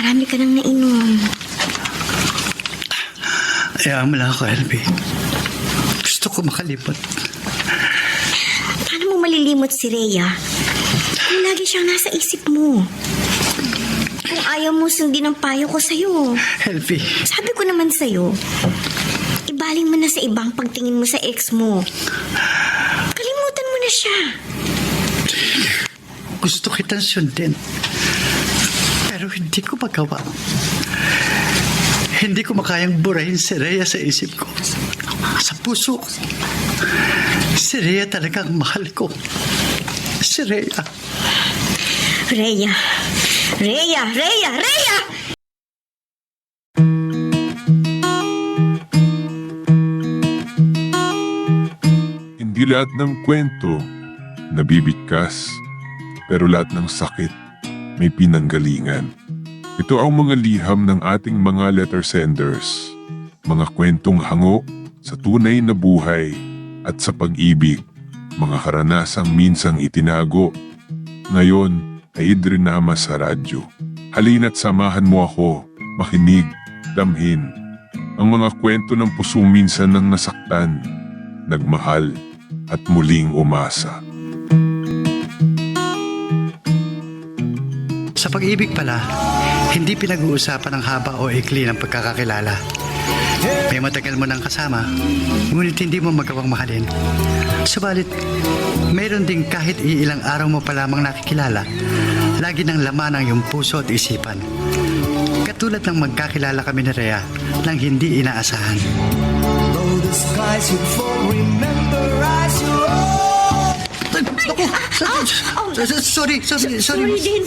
marami ka nang nainom. Ayaw mo lang ako, LB. Gusto ko makalimot. Paano mo malilimot si Rhea? Kung lagi siyang nasa isip mo. Kung ayaw mo sundin ang payo ko sa'yo. LB, Sabi ko naman sa'yo, ibaling mo na sa ibang pagtingin mo sa ex mo. Kalimutan mo na siya. gusto kitang sundin. Pero hindi ko magawa. Hindi ko makayang burahin si Rhea sa isip ko. Sa puso ko. Si Rhea talagang mahal ko. Si Rhea. Rhea! Rhea! Rhea! Rhea! Hindi lahat ng kwento nabibigkas, pero lahat ng sakit may pinanggalingan. Ito ang mga liham ng ating mga letter senders, mga kwentong hango sa tunay na buhay at sa pag-ibig, mga karanasang minsang itinago, ngayon ay idrinama sa radyo. Halina't samahan mo ako, makinig, damhin, ang mga kwento ng pusong minsan nang nasaktan, nagmahal, at muling umasa. Sa pag-ibig pala, hindi pinag-uusapan ang haba o ikli ng pagkakakilala. May matagal mo nang kasama, ngunit hindi mo magawang mahalin. Subalit, mayroon ding kahit iilang araw mo pa lamang nakikilala, lagi ng laman ang iyong puso at isipan. Katulad ng magkakilala kami ni Rhea nang hindi inaasahan. Though the skies would fall, remember I shall Sorry. Sorry din.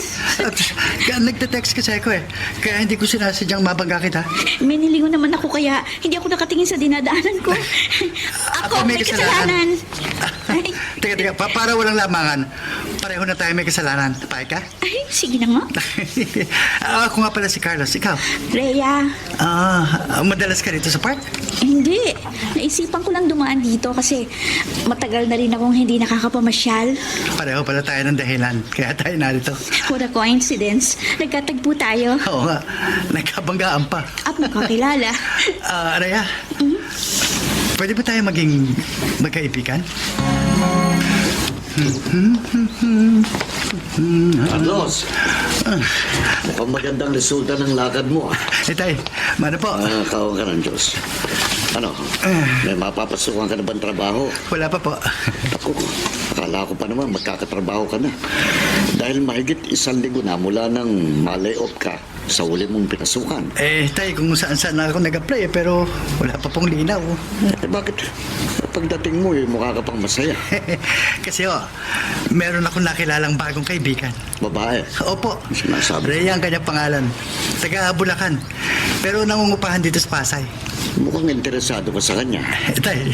Nagte-text kasi ako eh. Kaya hindi ko sinasadyang mabangga kita. May nilingon naman ako kaya hindi ako nakatingin sa dinadaanan ko. Ako may kasalanan. Ay, Teka, para walang lamangan. Pareho na tayo may kasalanan. Payag ka? ay, sige na nga. Ako nga pala si Carlos. Ikaw? Rhea, Madalas ka rito sa park? hindi. Naisipan ko lang dumaan dito kasi matagal na rin akong hindi nakakapamasyal. Pareho pala tayo ng dahilan. Kaya tayo narito. What a coincidence. Nagkatagpo tayo. Oo nga. Nagkabanggaan pa. At magkakilala. Rhea, pwede ba tayo maging magkaibigan? Carlos, mukhang magandang resulta ng lakad mo. Tay, mano po? Kawan ka ng Diyos. Ano, may mapapasukan ka na bang trabaho? Wala pa po. Ako, akala ko pa naman magkakatrabaho ka na. Dahil mahigit 1 linggo na mula nang ma-lay-off ka sa uli mong pinasukan. Tay, kung saan ako nag-apply pero wala pa pong linaw. Bakit? Pagdating mo, mukha ka pang masaya. Kasi meron akong nakilalang bagong kaibigan. Babae. Opo. Sinasabi. Rhea ang kanyang pangalan. Taga Bulacan. Pero nangungupahan dito sa Pasay. Mukhang interesado ka sa kanya. Tay.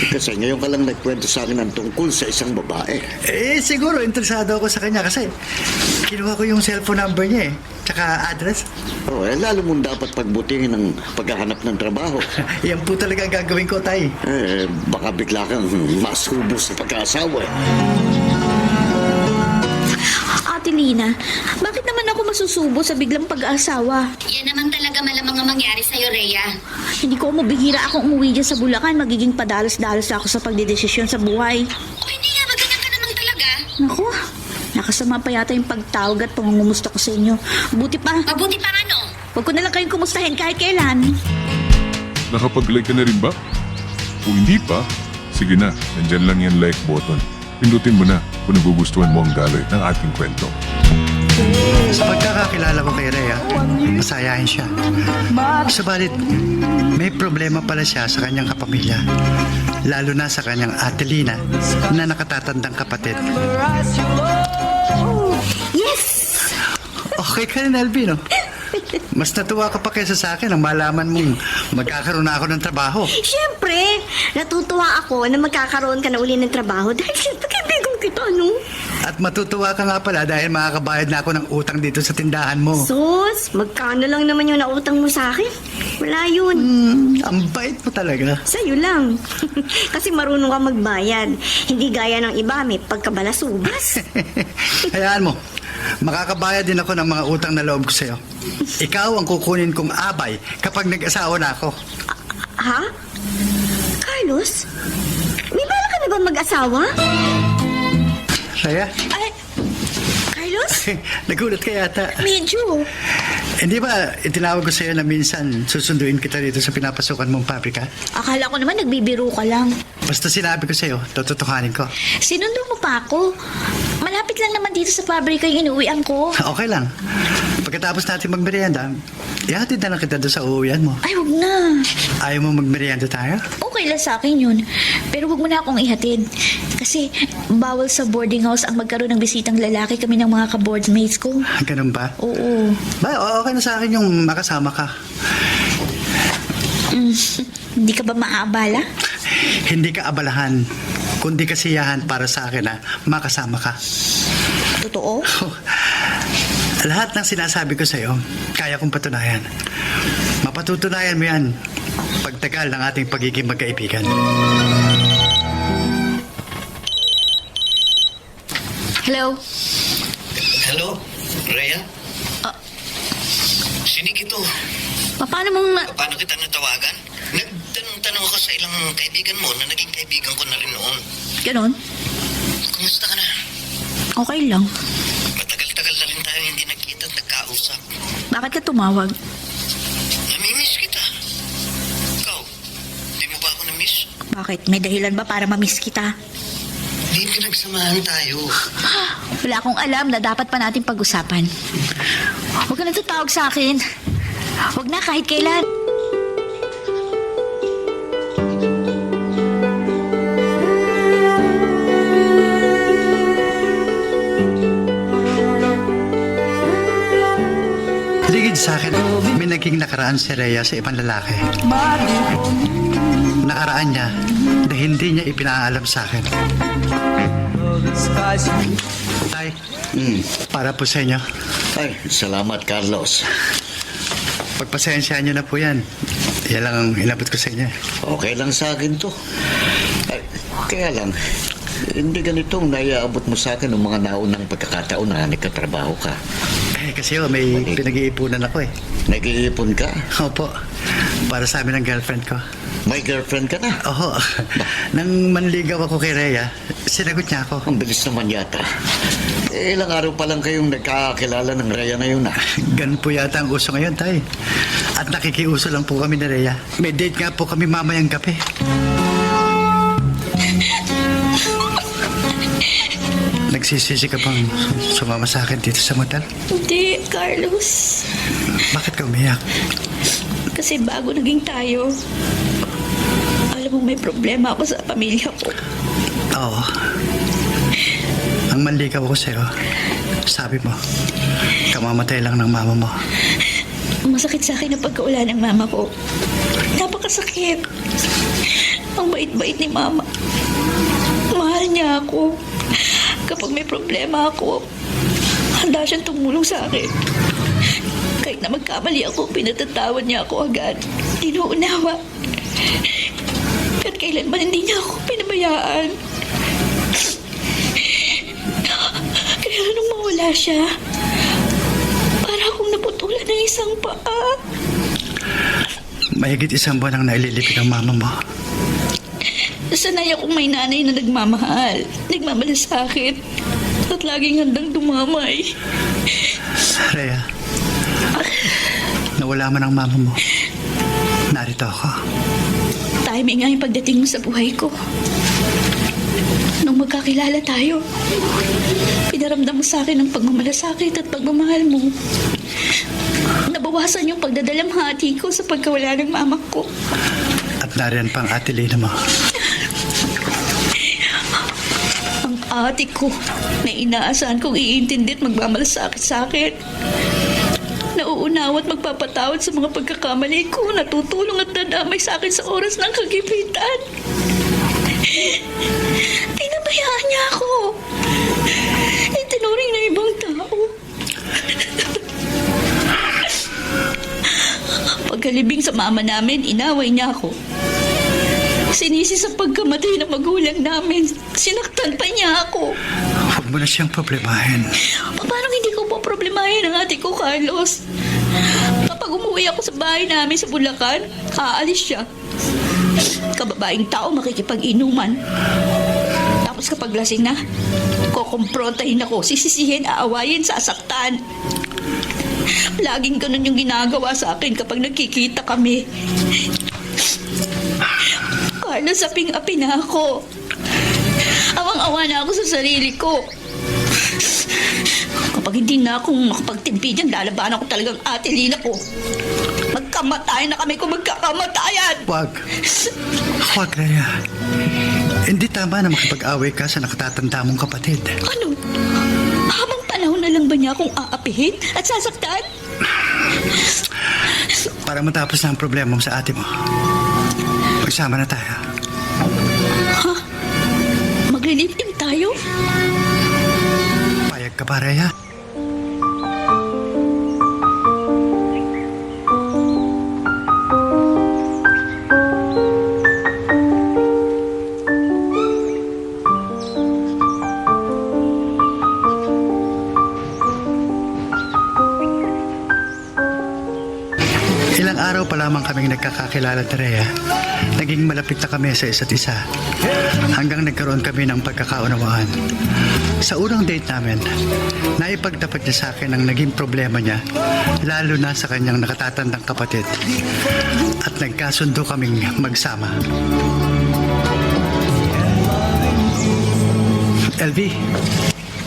Kasi ngayon ka lang nagkwento sa akin ng tungkol sa isang babae. Siguro interesado ako sa kanya kasi kinuha ko yung cellphone number niya tsaka address. Lalo mong dapat pagbutihin ang paghahanap ng trabaho. Yan po talaga ang gagawin ko, Tay. Baka bigla kang masubos sa pag-aasawa. Ate Lina, bakit naman ako masusubo sa biglang pag-aasawa? Yan naman talaga malamang ang mangyari sa'yo, Rhea. Hindi ko mabihira akong umuwi dyan sa Bulacan. Magiging padalos-dalos ako sa pagdedesisyon sa buhay. O hindi nga, maganyan ka naman talaga. Naku, nakasama pa yata yung pagtawag at pangungumusta ko sa inyo. Buti pa, Mabuti pa ano? huwag ko na lang kayong kumustahin kahit kailan. Nakapag-like ka na rin ba? Kung hindi pa, sige na, nandyan lang yung like button. Pindutin mo na kung nagugustuhan mo ang daloy ng ating kwento. Sa pagkakakilala ko kay Rhea, masayahin siya. Subalit, may problema pala siya sa kanyang kapamilya. Lalo na sa kanyang Ate Lina na nakatatandang kapatid. Yes! Okay ka rin, LB, no? Mas natuwa ka pa kaysa sa akin nang malaman mong magkakaroon na ako ng trabaho. Siyempre, natutuwa ako na magkakaroon ka na uli ng trabaho dahil siyempre kaibigan kita, no? At matutuwa ka nga pala dahil makakabayad na ako ng utang dito sa tindahan mo. Sus, magkano lang naman yung nautang mo sa akin? Wala yun. Ang bait mo talaga. Sa'yo lang. Kasi marunong ka magbayad. Hindi gaya ng iba, may pagkabalasubas. Hayaan mo. makakabayad din ako ng mga utang na loob ko sa'yo. Ikaw ang kukunin kong abay kapag nag-asawa na ako. Ha? Carlos? May bala ka na ba mag-asawa? Rhea, Ay, Carlos? nagulat ka yata. Medyo. Hindi ba itinawag ko sa'yo na minsan susunduin kita dito sa pinapasukan mong pabrika? Akala ko naman nagbibiro ka lang. Basta sinabi ko sa'yo, tututukanin ko. Sinundo mo pa ako. Malapit lang naman dito sa pabrika yung inuwian ko. Okay lang. Pagkatapos natin magmerienda, ihatid na lang kita doon sa uuwian mo. Ay, wag na. Ayaw mo magmerienda tayo? Okay lang sa akin yun. Pero wag mo na akong ihatid. Kasi bawal sa boarding house ang magkaroon ng bisitang lalaki kami ng mga ka-boardmates ko. Ganun ba? Oo. Ba, okay na sa akin yung makasama ka. Hindi ka ba maabala? Hindi ka abalahan, kundi kasiyahan para sa akin na makasama ka. Totoo? Lahat ng sinasabi ko sa'yo, kaya kong patunayan. Mapatutunayan mo yan pagtagal ng ating pagiging magkaibigan. Hello? Hello, Rhea? Sinig ito. Paano mong... Paano kita natawagan? Nagtanong-tanong ako sa ilang kaibigan mo na naging kaibigan ko na rin noon. Ganon? Kumusta ka na? Okay lang. Matagal-tagal na rin tayo hindi nagkita at nagkausap. Bakit ka tumawag? Namimiss kita. Ikaw, di mo ba ako namiss? Bakit? May dahilan ba para mamiss kita? Di pinagsamahan tayo. Wala akong alam na dapat pa natin pag-usapan. Huwag ka na tatawag sa akin. Huwag na kahit kailan. Ligid sa akin, may naging nakaraan si Rhea sa ibang lalaki. Nakaraan niya na hindi niya ipinaalam sa akin. Tay, para po sa inyo. Ay, salamat, Carlos. Pagpasensyahan niyo na po yan. Yan lang ang inabot ko sa inyo. Okay lang sa akin to. Ay, kaya lang, hindi ganitong naiaabot mo sa akin ng mga naunang pagkakataon na nagkatrabaho ka. Kasi may pinag-iipunan ako eh. Nag-iipon ka? Opo, para sa amin ng girlfriend ko. May girlfriend ka na? Oo, nang manligaw ako kay Rhea, sinagot niya ako. Ang bilis naman yata. Ilang araw pa lang kayong nagkakakilala ng Rhea na yun ah. Ganun po yata ang uso ngayon, tay. At nakikiuso lang po kami ni Rhea. May date nga po kami mamayang gabi. Nagsisisi ka bang sumama sa akin dito sa motel? Hindi, Carlos. Bakit ka umiyak? Kasi bago naging tayo, alam mo may problema ako sa pamilya ko. Oo. Ang manligaw ko sa'yo, sabi mo, kamamatay lang ng mama mo. Masakit sa akin ang pagkawala ng mama ko. Napakasakit. Ang bait-bait ni mama. Mahal niya ako. Kapag may problema ako, handa siyang tumulong sa akin. Kahit na magkamali ako, pinatatawad niya ako agad. Inuunawa. At kailanman hindi niya ako pinabayaan. Kaya nung mawala siya, para akong naputulan ng isang paa. Mahigit 1 buwan ang naililipid ang mama mo. Sanay akong may nanay na nagmamahal, nagmamalasakit, at laging handang dumamay. Rhea, nawala man ang mama mo. Narito ako. Timing nga yung pagdating mo sa buhay ko. Nung magkakilala tayo, pinaramdam mo sa akin ang pagmamalasakit at pagmamahal mo. Nabawasan yung pagdadalamhati ko sa pagkawala ng mama ko. At nariyan pang ate Lina mo. Ang ate ko na inaasahan kong iintindi at magmamalasakit sa akin. Nauunawa at magpapatawad sa mga pagkakamali ko, natutulong at nadamay sa akin sa oras ng kagipitan. Pinabayaan niya ako. Itinuring na ibang tao. Pagkalibing sa mama namin, inaway niya ako. Sinisi sa pagkamatay ng magulang namin. Sinaktan pa niya ako. Huwag mo na siyang problemahin. Paano hindi ko bahay ng ate ko, Carlos. Kapag umuwi ako sa bahay namin sa Bulacan, aalis siya. Kababaeng tao makikipag-inuman. Tapos kapag lasing na, kukumprontahin ako, sisisihin, aawayin, sasaktan. Laging ganun yung ginagawa sa akin kapag nagkikita kami. Carlos, aping-api na ako. Awang-awa na ako sa sarili ko. Kapag hindi na akong makapagtimpi dyan, lalabanan ko talagang ate Lina ko. Magkamatayan na kami kung magkakamatayan. Wag. Wag, Rhea. Hindi tama na makipag-away ka sa nakatatanda mong kapatid. Ano? Habang panahon na lang ba niya akong aapihin at sasaktan? Para matapos na ang problema mo sa ate mo. Magsama na tayo. Ha? Maglilipin tayo? Payag ka ba, Rhea? Ilang araw pa lamang kaming nagkakakilala ni Rhea. Naging malapit na kami sa isa't isa. Hanggang nagkaroon kami ng pagkakaunawaan. Sa unang date namin, naipagtapat niya sa akin ang naging problema niya, lalo na sa kanyang nakatatandang kapatid. At nagkasundo kaming magsama. LV,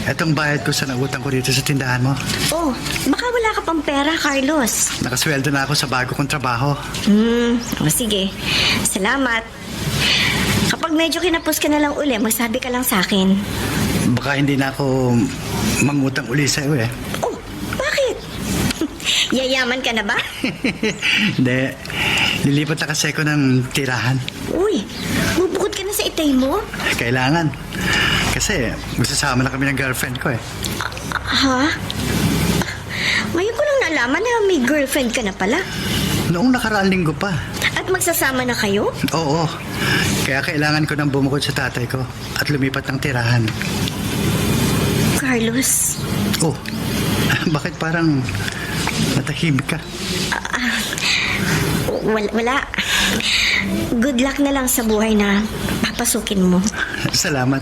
etong bayad ko sa nautang ko dito sa tindahan mo. Oh, baka wala ka pang pera, Carlos. Nakasweldo na ako sa bago kong trabaho. O sige. Salamat. Kapag medyo kinapos ka na lang uli, magsabi ka lang sa akin. Baka hindi na ako mangutang uli sa'yo eh. Oh, bakit? Yayaman ka na ba? Hindi. Lilipat na kasi ako ng tirahan. Uy, bubukod ka na sa itay mo? Kailangan. Kasi magsasama na kami ng girlfriend ko eh. Ha? Ngayon ko lang nalaman na may girlfriend ka na pala. Noong nakaraang linggo pa. At magsasama na kayo? Oo. Kaya kailangan ko nang bumukod sa tatay ko at lumipat ng tirahan. Carlos, Oh, bakit parang natahimik ka? wala. Good luck na lang sa buhay na papasukin mo. Salamat.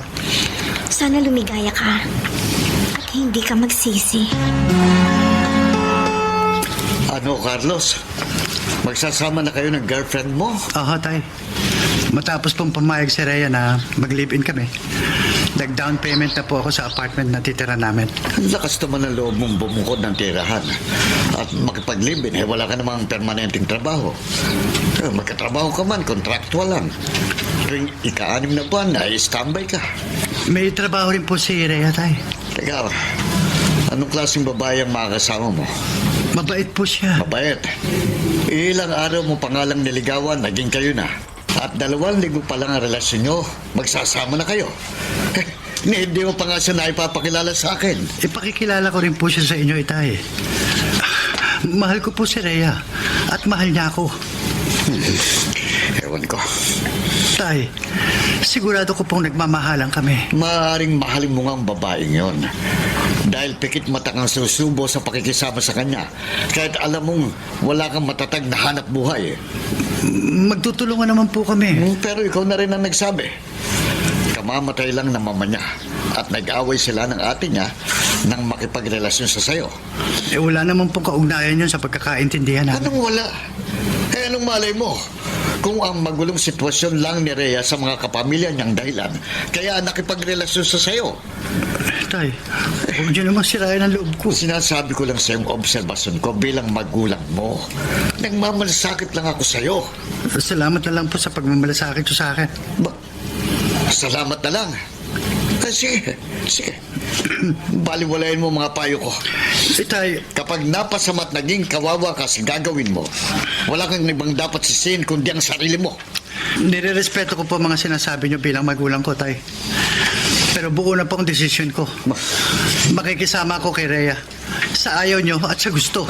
Sana lumigaya ka at hindi ka magsisi. Ano, Carlos? Magsasama na kayo ng girlfriend mo? Oo, tay. Matapos pong pumayag si Rhea na mag-live-in kami, nag-down payment na po ako sa apartment na titira namin. Ang lakas naman ng loob mong bumukod ng tirahan. At makipag-live-in, wala ka namang permanenteng trabaho. Magkatrabaho ka man, kontraktual lang. Tuwing ika-6 na buwan, standby ka. May trabaho rin po si Rhea, tay. Teka, anong klaseng babae ang makakasama mo? Mabait po siya. Mabait. Ilang araw mo pangalang niligawan, naging kayo na. At 2 linggo pa lang ang relasyon nyo, magsasama na kayo. Hindi mo pa nga siya naipapakilala sa akin. Ipakikilala ko rin po siya sa inyo, itay. Mahal ko po si Rhea at mahal niya ako. Ewan ko. Tay, sigurado ko pong nagmamahalan kami. Maaaring mahalin mo nga ang babaeng yon. Dahil pikit mata kang susubo sa pakikisama sa kanya. Kahit alam mong wala kang matatag na hanap buhay. Magtutulungan naman po kami. Pero ikaw na rin ang nagsabi. Kamamatay lang ng mama niya. At nag-away sila ng ate niya nang makipagrelasyon sa sayo. Wala naman pong kaugnayan yun sa pagkakaintindihan namin. Anong wala? Anong malay mo? Kung ang magulong sitwasyon lang ni Rhea sa mga kapamilya niyang dahilan, kaya nakipagrelasyon sa sayo. Tay, huwag niyo naman sirayan ang loob ko. Sinasabi ko lang sa iyong obserbasyon ko bilang magulang mo. Nagmamalasakit lang ako sa'yo. Salamat na lang po sa pagmamalasakit ko sa akin. Salamat na lang. Sige. Baliwalayin mo mga payo ko. Tay, Kapag napasama't naging kawawa ka sa gagawin mo, wala kang ibang dapat sisihin kundi ang sarili mo. nirerespeto ko po mga sinasabi niyo bilang magulang ko, tay. Pero buo na po ang desisyon ko. Makikisama ako kay Rhea. Sa ayaw niyo at sa gusto.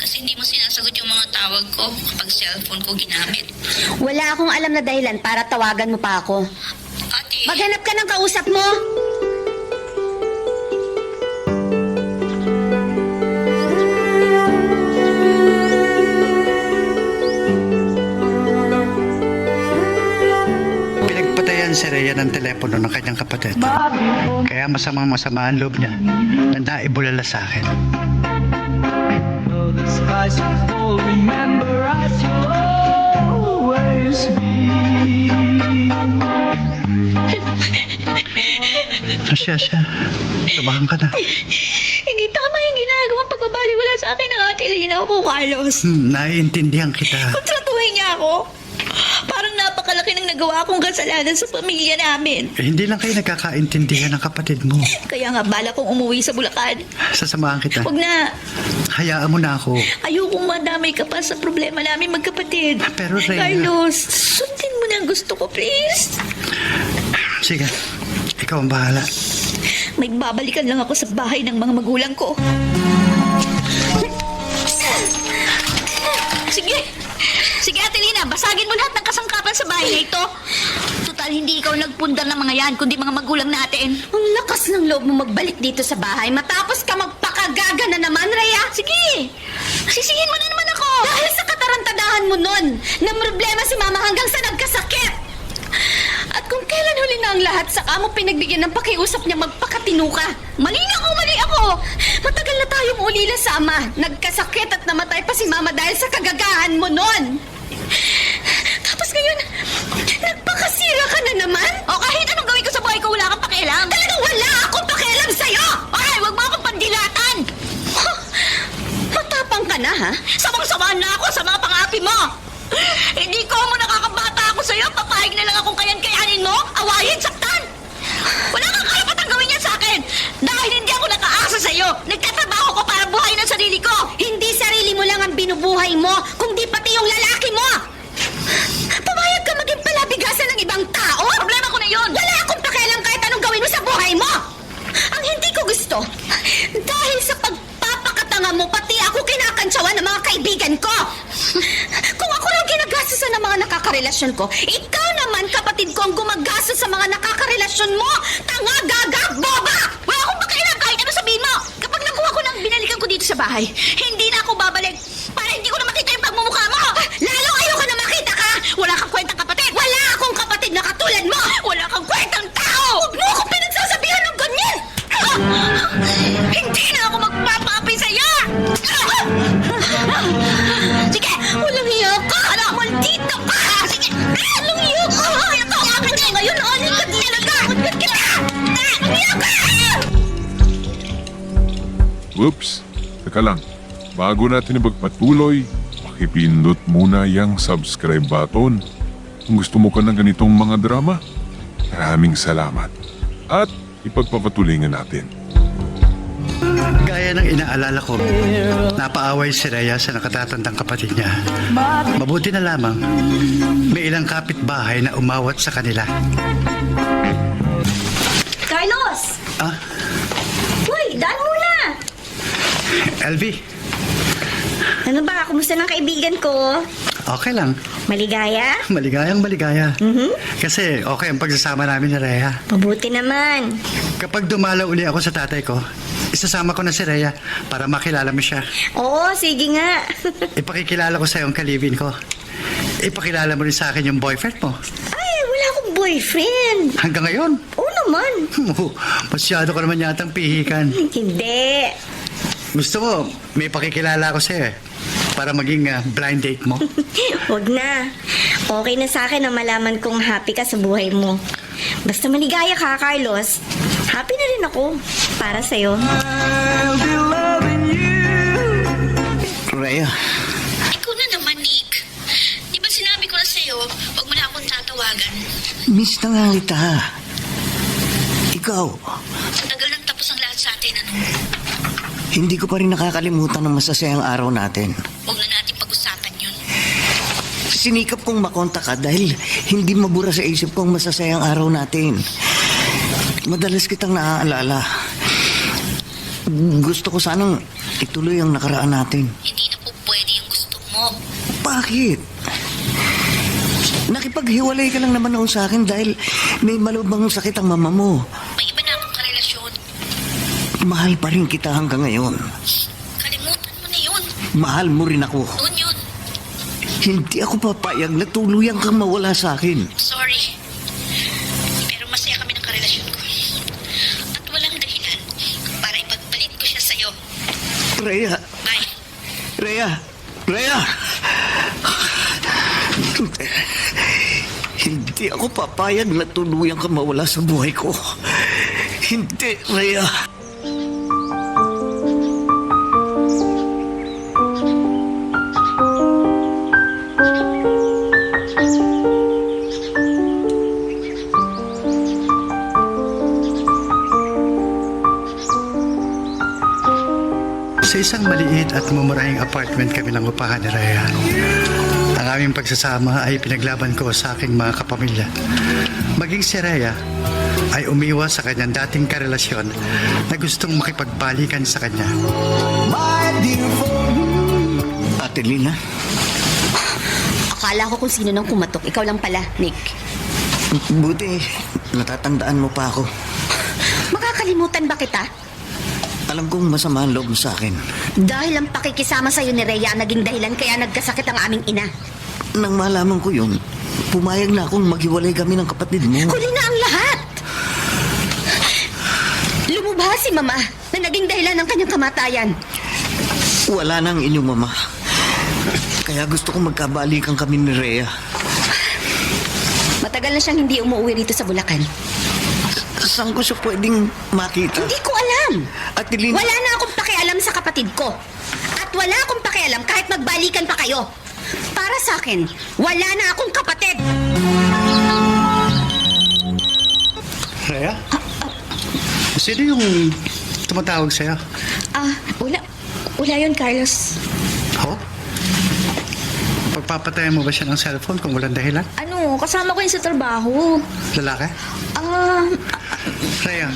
Kasi hindi mo sinasagot yung mga tawag ko kapag cellphone ko ginamit. Wala akong alam na dahilan para tawagan mo pa ako. Ate, Maghanap ka ng kausap mo! Pinagpatayan si Rhea ng telepono ng kanyang kapatid. Kaya masama ang loob niya na naibulala sa akin. Though the skies will fall, remember us, you'll always be. Asya, lumahan ka na. hindi tama yung ginagawang pagbabaliwala sa akin ng ate Lina ko, Carlos. Naiintindihan kita. Kontratuhin niya ako. Parang napakalaki ng nagawa kong kasalanan sa pamilya namin. Hindi lang kayo nagkakaintindihan ng kapatid mo. Kaya nga bala kong umuwi sa Bulacan. Sasamahan kita. Huwag na. Hayaan mo na ako. Ayokong madamay ka pa sa problema namin magkapatid. Pero, Rhea- Carlos, sundin mo na ang gusto ko, please. Sige, ikaw ang bahala. May babalikan lang ako sa bahay ng mga magulang ko. Sige! Sige, Ate Lina, basagin mo lahat ng kasangkapan sa bahay na ito. Total, hindi ikaw nagpundar ng mga yan, kundi mga magulang natin. Ang lakas ng loob mo magbalik dito sa bahay matapos ka magpakagaga na naman, Rhea. Sige! Sisihin mo na naman ako! Dahil sa katarantadahan mo nun, na problema si Mama hanggang sa nagkasakit. At kung kailan huli na ang lahat, saka mo pinagbigyan ng pakiusap niya magpakatino ka. Mali na ako, mali ako! Matagal na tayong ulila sa ama. Nagkasakit at namatay pa si Mama dahil sa kagagahan mo nun. Tapos ngayon, nagpakasira ka na naman? O kahit anong gawin ko sa buhay ko, wala kang pakialam. Talagang wala akong pakialam sa'yo! Okay, wag mo akong pandilatan! Huh, matapang ka na, ha? Samang-samaan na ako sa mga pangapi mo! Hindi ko mo nakakabata ako sa'yo, papayag na lang akong kayan-kayanin mo, awayin, saktan! Wala kang karapatang gawin yan sa akin! Dahil hindi ako nakaasa sa'yo, nagtatrabaho ko para buhayin ang sarili ko! Hindi sarili mo lang ang binubuhay mo, kundi pati yung lalaki mo! Pumayag ka maging palabigasan ng ibang tao? Problema ko na yun! Wala akong pakialam kahit anong gawin mo sa buhay mo! Ang hindi ko gusto, dahil sa pagpapakatanga mo, pati ako kinakantsawan ng mga kaibigan ko! Kung ako lang ginagastosan ng mga nakakarelasyon ko, ikaw naman, kapatid ko, ang gumagastos sa mga nakakarelasyon mo! Tanga, gaga, boba! Wala akong pakialam kahit ano sabihin mo! Kapag nakuha ko ng binalikan ko dito sa bahay, hindi na ako babalik para hindi ko na makita yung pagmumukha mo! Lalo ayoko na makita ka! Wala kang kwentang kapatid! Wala akong kapatid na katulad mo! Wala kang kwentang tao! Huwag mo ako pinagsasabihan ng ganyan! Hindi na ako magpapaapi sa'yo! Sige! Walang hiya ka! Ano? Maldito ka! Sige! Walang hiya ka! Ito! Akin ka ngayon! Anin ka talaga! Walang hiya ka! Whoops! Teka lang. Bago natin ipagpatuloy, pakipindot muna yung subscribe button. Kung gusto mo ka ng ganitong mga drama, maraming salamat. At ipagpapatuloy natin. Gaya ng inaalala ko, napaaway si Rhea sa nakatatandang kapatid niya. Mabuti na lamang, may ilang kapitbahay na umawat sa kanila. Carlos! Ah, Uy, daan muna! LV, Ano ba? Kumusta ng kaibigan ko? okay lang. Maligaya? Maligayang maligaya. Kasi okay ang pagsasama namin ni Rhea. Mabuti naman. Kapag dumalaw uli ako sa tatay ko, isasama ko na si Rhea para makilala mo siya. Oo, sige nga. Ipakikilala ko sa iyo ang kalibin ko. Ipakilala mo rin sa akin yung boyfriend mo. Ay, wala akong boyfriend. Hanggang ngayon, Oo naman. masyado ka naman yatang pihikan. Hindi. Gusto mo, may pakikilala ko sa'yo para maging blind date mo. Huwag na. Okay na sa akin na malaman kong happy ka sa buhay mo. Basta maligaya ka, Carlos. Happy na rin ako para sa'yo. I'll be loving you. Rhea, Ikaw na naman, Nick. Di ba sinabi ko na sa'yo, huwag mo na akong tatawagan. Miss na nga kita. Ikaw, Matagal nang tapos ang lahat sa atin, ano? hindi ko pa rin nakakalimutan ng masasayang araw natin. Huwag na natin pag-usapan yun. Sinikap kong makontak ka dahil hindi mabura sa isip ko ang masasayang araw natin. Madalas kitang naaalala. Gusto ko sanang ituloy ang nakaraan natin. Hindi na po Bakit? Nakipaghiwalay ka lang naman noon sa akin dahil may malubhang sakit ang mama mo. May iba na akong karelasyon. Mahal pa rin kita hanggang ngayon. Kalimutan mo na yun. Mahal mo rin ako. Noon yun. Hindi ako papayag na tuluyan kang mawala sa akin. Sorry. Pero masaya kami ng karelasyon ko. At walang dahilan para ipagbalik ko siya sa'yo. Rhea! Bye. Rhea! Rhea! Hindi ako papayag na tuluyan kang mawala sa buhay ko. Hindi, Rhea. Sa isang maliit at mumurahing apartment kami ng upahan ni Rhea. Ang aming pagsasama ay pinaglaban ko sa aking mga kapamilya. Maging si Rhea ay umiwas sa kanyang dating karelasyon na gustong makipagbalikan sa kanya. My dear Ate Lina, Akala ko kung sino nang kumatok. Ikaw lang pala, Nick. buti natatandaan mo pa ako. Makakalimutan ba kita? Alam kong masama ang loob mo sa akin. Dahil ang pakikisama sa'yo ni Rhea ang naging dahilan kaya nagkasakit ang aming ina. Nang malaman ko yun, pumayag na akong maghiwalay kami ng kapatid mo. Huli na ang lahat! Lumubha si Mama na naging dahilan ng kanyang kamatayan. Wala na ang inyong mama. Kaya gusto kong magkabalikan kami ni Rhea. Matagal na siyang hindi umuwi rito sa Bulacan. Saan ko siya pwedeng makita? Hindi ko alam! Ate Lina, Wala na akong pakialam sa kapatid ko. At wala akong pakialam kahit magbalikan pa kayo. Para sa akin, wala na akong kapatid. Rhea? Sino yung tumatawag sa'yo? Wala. Wala yun, Carlos. Ho? Pagpapatayan mo ba siya ng cellphone kung walang dahilan? Ano, kasama ko yun sa trabaho. Lalaki? Rhea,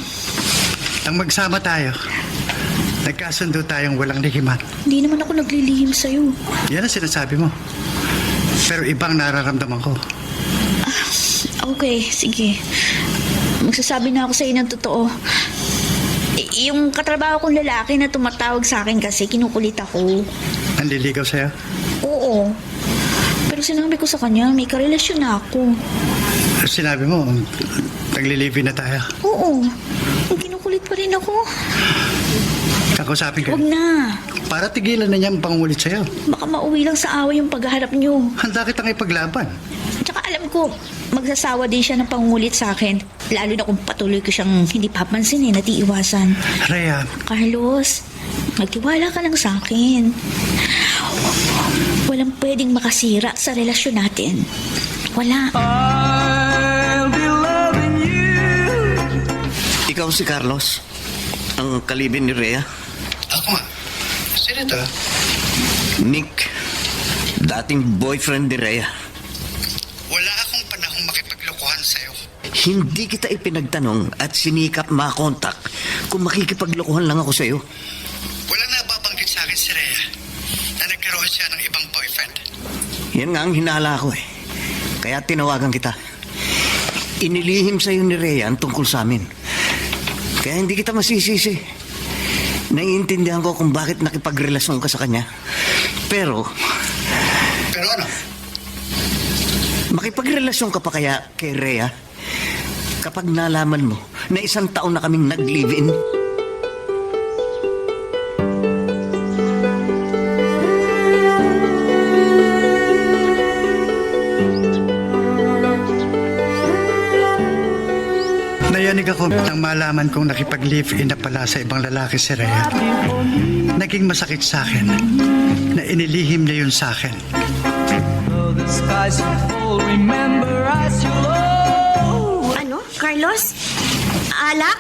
ang magsama tayo. Nagkasundo tayong walang lihiman. Hindi naman ako naglilihim sa'yo. Yan ang sinasabi mo. Pero ibang nararamdaman ko. Okay, sige. Magsasabi na ako sa'yo ng totoo. Yung katrabaho kong lalaki na tumatawag sa akin kasi kinukulit ako. Nanliligaw sa'yo? Oo. Pero sinabi ko sa kanya, may karelasyon na ako. Sinabi mo, naglilibin na tayo. Oo. Kinukulit pa rin ako. Kakusapin ka. Huwag na. Para tigilan na niya ang pangulit sa'yo. Baka mauwi lang sa away yung paghaharap niyo. Handa kitang ipaglaban. Tsaka alam ko, magsasawa din siya ng pangulit sa akin. Lalo na kung patuloy ko siyang hindi papansinin at iiwasan. Rhea, Carlos, magtiwala ka lang sa akin. Walang pwedeng makasira sa relasyon natin. Wala. I'll be loving you. ikaw si Carlos, ang kalibin ni Rhea. ako nga. Sino ito? Nick, dating boyfriend ni Rhea. Wala akong panahong makipaglokohan sa'yo. Hindi kita ipinagtanong at sinikap makontak kung makikipaglokohan lang ako sa'yo. Wala na babanggit sa akin si Rhea na nagkaroon siya ng ibang boyfriend. Yan nga ang hinala ko eh. Kaya tinawagan kita. Inilihim sa'yo ni Rhea ang tungkol sa amin. Kaya hindi kita masisisi. Naiintindihan ko kung bakit nakipagrelasyon ka sa kanya. Pero Pero ano? makipagrelasyon ka pa kaya kay Rhea kapag nalaman mo na 1 taon na kaming nag-live-in? Nayanig ako nang malaman kong nakipag-live-in na pala sa ibang lalaki si Rhea. Naging masakit sa akin na inilihim niya yun sa akin. Though the skies are full, remember us you love. Ano? Carlos? Alak?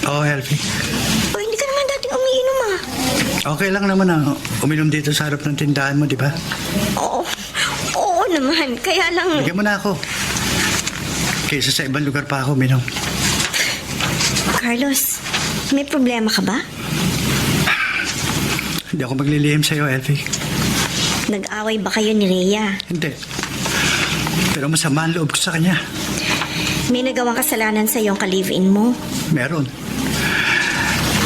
Oo, Elfie. O hindi ka naman dating umiinom ah. Okay lang naman ang uminom dito sa harap ng tindahan mo, di ba? Oo naman. Kaya lang... Bigyan mo na ako. Kaysa sa ibang lugar pa ako uminom. Carlos, may problema ka ba? Hindi ako maglilihim sa'yo, Elfie. Nag-away ba kayo ni Rhea? Hindi. Pero masama ang loob ko sa kanya. May nagawang kasalanan sa iyong ka-live-in mo? Meron.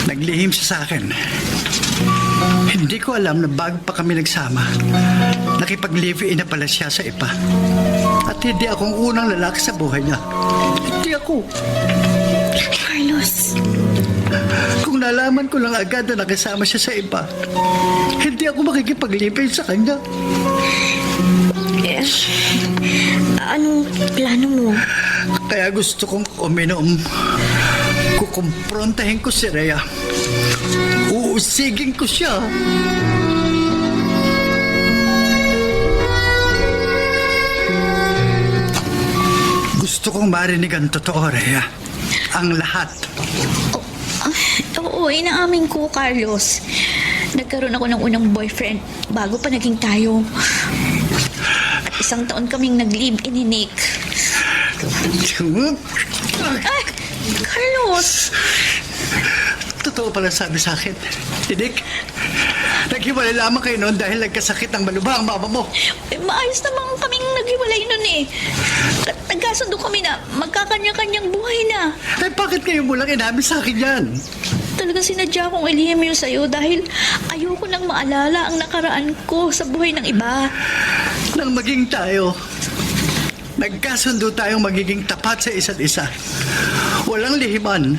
Naglihim siya sa akin. Hindi ko alam na bago pa kami nagsama, nakipag-live-in na pala siya sa iba. At hindi akong unang lalaki sa buhay niya. Hindi ako. Carlos, Kung nalaman ko lang agad na nakasama siya sa iba, hindi ako makikipag-live-in sa kanya. eh, anong plano mo? Kaya gusto kong uminom. Kukumprontahin ko si Rhea. Uusigin ko siya. Gusto kong marinig ang totoo, Rhea. Ang lahat. Oo, inaamin ko, Carlos. Nagkaroon ako ng unang boyfriend bago pa naging tayo. At 1 taon kaming nag-live-in ni Nick. Ay, Carlos! Totoo pala sabi sa akin. Didik, naghiwalay lamang kayo noon dahil nagkasakit ng malubha ang mama mo. Eh, maayos naman kaming naghiwalay nun eh. At nagkasundo kami na magkakanya-kanyang buhay na. Eh, bakit ngayon mo lang inamin sa akin yan? Talagang sinadya kong ilihim yun sa'yo dahil ayoko nang maalala ang nakaraan ko sa buhay ng iba. Nang maging tayo, nagkasundo tayong magiging tapat sa isa't isa. Walang lihiman.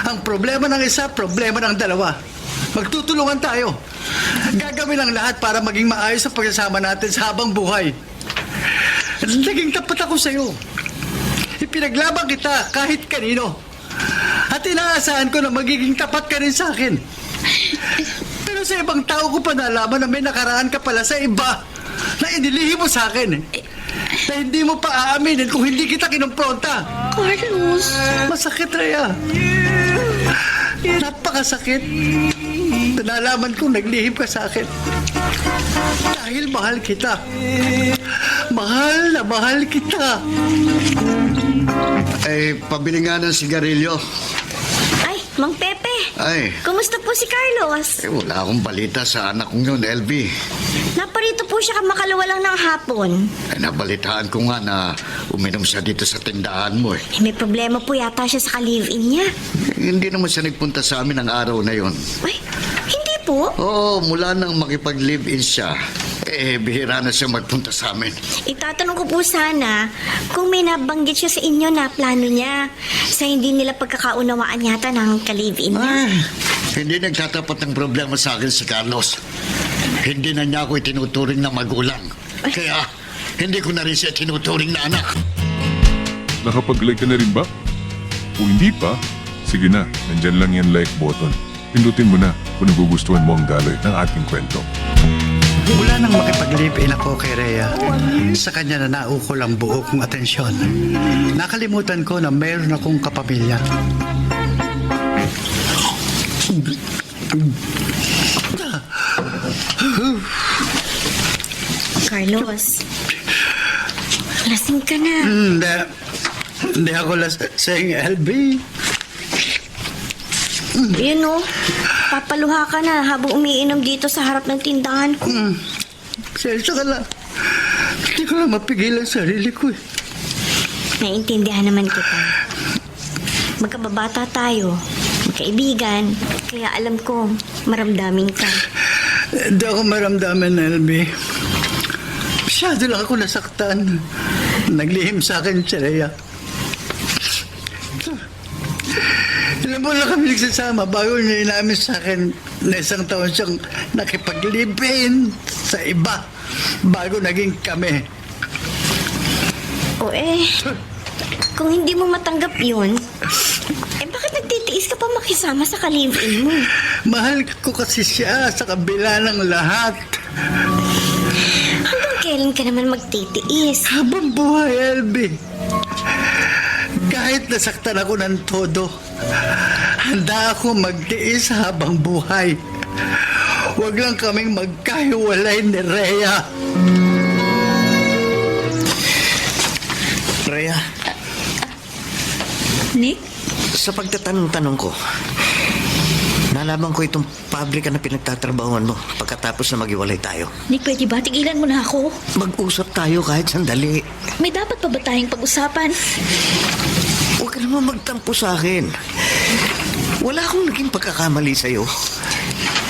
Ang problema ng isa, problema ng dalawa. Magtutulungan tayo. Gagawin ang lahat para maging maayos ang pagsasama natin sa habang buhay. Naging tapat ako sa'yo. Ipinaglaban kita kahit kanino. At inaasahan ko na magiging tapat ka rin sa akin. Pero sa ibang tao ko pa nalaman na may nakaraan ka pala sa iba na inilihim mo sa akin. Na hindi mo pa aaminin kung hindi kita kinumpronta. Carlos! Masakit, Rhea. Napakasakit. Nalaman kong naglihim ka sa akin. Dahil mahal kita. Mahal na mahal kita. Ay, pabili nga ng sigarilyo. Ay, Mang Pepe! Ay, Kumusta po si Carlos? wala akong balita sa anak kong yun, LB. Naparito po siya makalawa lang ng hapon. Ay, nabalitaan ko nga na uminom siya dito sa tindahan mo eh. May problema po yata siya sa ka-live-in niya. Hindi naman siya nagpunta sa amin ang araw na yon. Ay, hindi po. Oo, mula nang makipag-live-in siya, bihira na siya magpunta sa amin. Itatanong ko po sana kung may nabanggit siya sa inyo na plano niya sa hindi nila pagkakaunawaan yata ng ka-live-in niya. Hindi nagtatapat ng problema sa akin si Carlos. Hindi na niya ako itinuturing na magulang. Kaya, hindi ko na rin siya tinuturing na anak. Nakapag-like ka na rin ba? Kung hindi pa, sige na, nandyan lang yung like button. Pindutin mo na kung nagugustuhan mo ang daloy ng ating kwento. Mula nang makipag-live-in ako kay Rhea, sa kanya na naukol ang buo kong atensyon. Nakalimutan ko na mayroon akong kapamilya. Carlos, lasing ka na. Hindi ako lasing, LB. Yun o, papaluha ka na habang umiinom dito sa harap ng tindahan ko. Sensya ka lang. Hindi ko lang mapigilan sarili ko eh. Naiintindihan naman kita. Magkababata tayo, magkaibigan, kaya alam ko maramdamin ka. Hindi ako maramdaman, LB. Masyado lang ako nasaktan. Naglihim sa akin si Rhea. Ilan mo lang kami nagsasama bago niya inamin sa akin na 1 taon siyang nakipag-live-in sa iba bago naging kami. O kung hindi mo matanggap yun, bakit nagtitiis ka pa makisama sa ka-live-in mo? Mahal ko kasi siya sa kabila ng lahat. Hanggang kailan ka naman magtitiis? Habang buhay, LB. Kahit nasaktan ako ng todo, handa ako magtiis habang buhay. Huwag lang kaming magkahiwalay ni Rhea. Rhea, Nick? sa pagtatanong-tanong ko, Nalaman ko itong pabrika na pinagtatrabahuan mo pagkatapos na maghiwalay tayo. Nick, pwede ba? Tigilan mo na ako. Mag-usap tayo kahit sandali. May dapat pa ba tayong pag-usapan? Huwag ka naman magtampo sa akin. Wala akong naging pagkakamali sa'yo.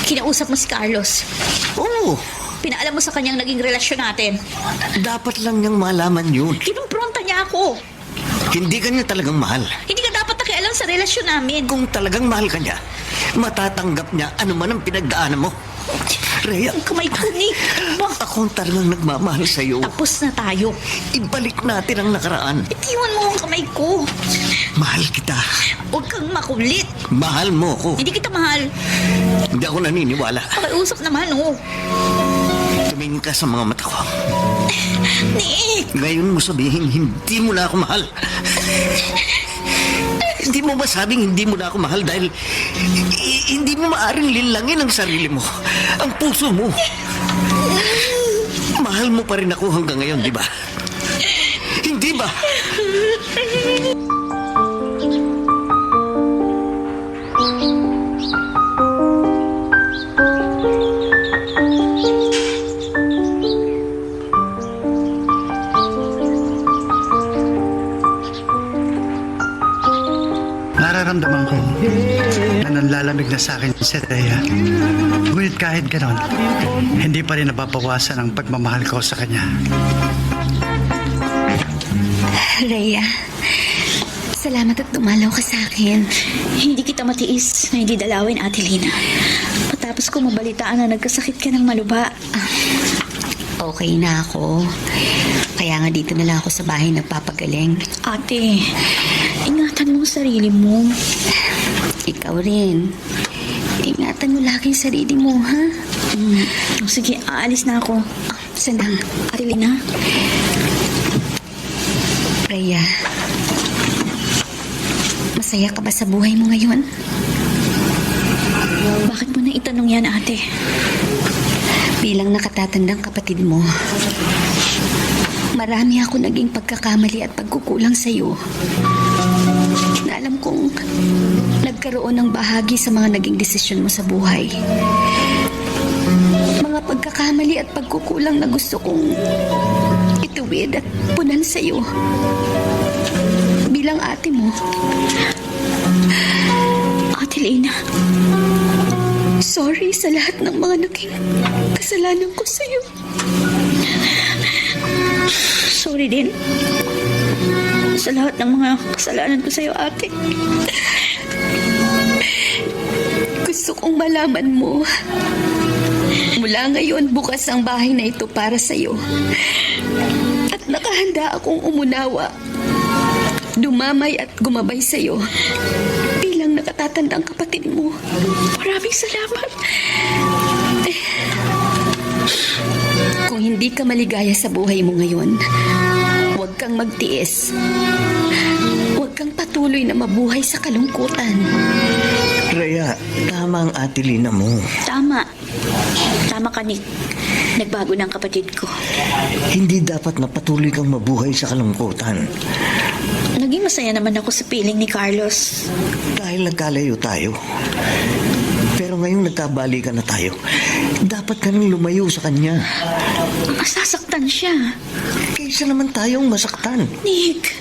Kinausap mo si Carlos. Oo, Pinaalam mo sa kanyang naging relasyon natin. dapat lang niyang malaman yun. Kinumpronta niya ako. Hindi ka niya talagang mahal. Hindi ka dapat nakialam sa relasyon namin. Kung talagang mahal ka niya, matatanggap niya ano man ang pinagdaanan mo. Rhea, Ang kamay ko, Nick. ako ang talagang nagmamahal sa'yo. Tapos na tayo. Ibalik natin ang nakaraan. Itiwan mo ang kamay ko. Mahal kita. Huwag kang makulit. Mahal mo ko. Hindi kita mahal. Hindi ako naniniwala. Pakiusap naman, oh. Tumingin ka sa mga mata ko. Nick! Ngayon mo sabihin, hindi mo na ako mahal. Hindi mo ba sabing hindi mo na ako mahal dahil hindi mo maaring linlangin ang sarili mo, ang puso mo. Mahal mo pa rin ako hanggang ngayon, di ba? Hindi ba? Nararamdaman ko na nanlalamig na sa akin si Rhea. Ngunit kahit ganon, hindi pa rin nababawasan ang pagmamahal ko sa kanya. Rhea, salamat at dumalaw ka sa akin. Hindi kita matiis na hindi dalawin, Ate Lina. Matapos ko mabalitaan na nagkasakit ka ng maluba. Okay na ako. Kaya nga dito na lang ako sa bahay nagpapagaling. Ate, ingatan mo ang sarili mo. Ikaw rin. Ingatan mo lagi ang sarili mo, ha? Oh, sige, aalis na ako. Saan lang? Ate Lina, Rhea, masaya ka ba sa buhay mo ngayon? bakit mo na itanong yan, ate? Bilang nakatatandang kapatid mo, marami ako naging pagkakamali at pagkukulang sa'yo. Na alam kong nagkaroon ng bahagi sa mga naging desisyon mo sa buhay. Mga pagkakamali at pagkukulang na gusto kong ituwid at punan sa'yo. Bilang ate mo. Ate Lina, Sorry sa lahat ng mga naging kasalanan ko sa'yo. sorry din. Sa lahat ng mga kasalanan ko sa'yo, ate. Gusto kong malaman mo. Mula ngayon, bukas ang bahay na ito para sa'yo. At nakahanda akong umunawa, dumamay at gumabay sa'yo bilang nakatatandang kapatid mo. Maraming salamat. Kung hindi ka maligaya sa buhay mo ngayon, huwag kang magtiis. Huwag kang patuloy na mabuhay sa kalungkutan. Rhea, tama ang Ate Lina mo. Tama. Tama ka, Nick. Nagbago ng kapatid ko. Hindi dapat na patuloy kang mabuhay sa kalungkutan. Naging masaya naman ako sa piling ni Carlos. Dahil nagkalayo tayo. Pero ngayong nagkabalikan na tayo, dapat ka nang lumayo sa kanya. Masasaktan siya. Kaysa naman tayong masaktan. Nick,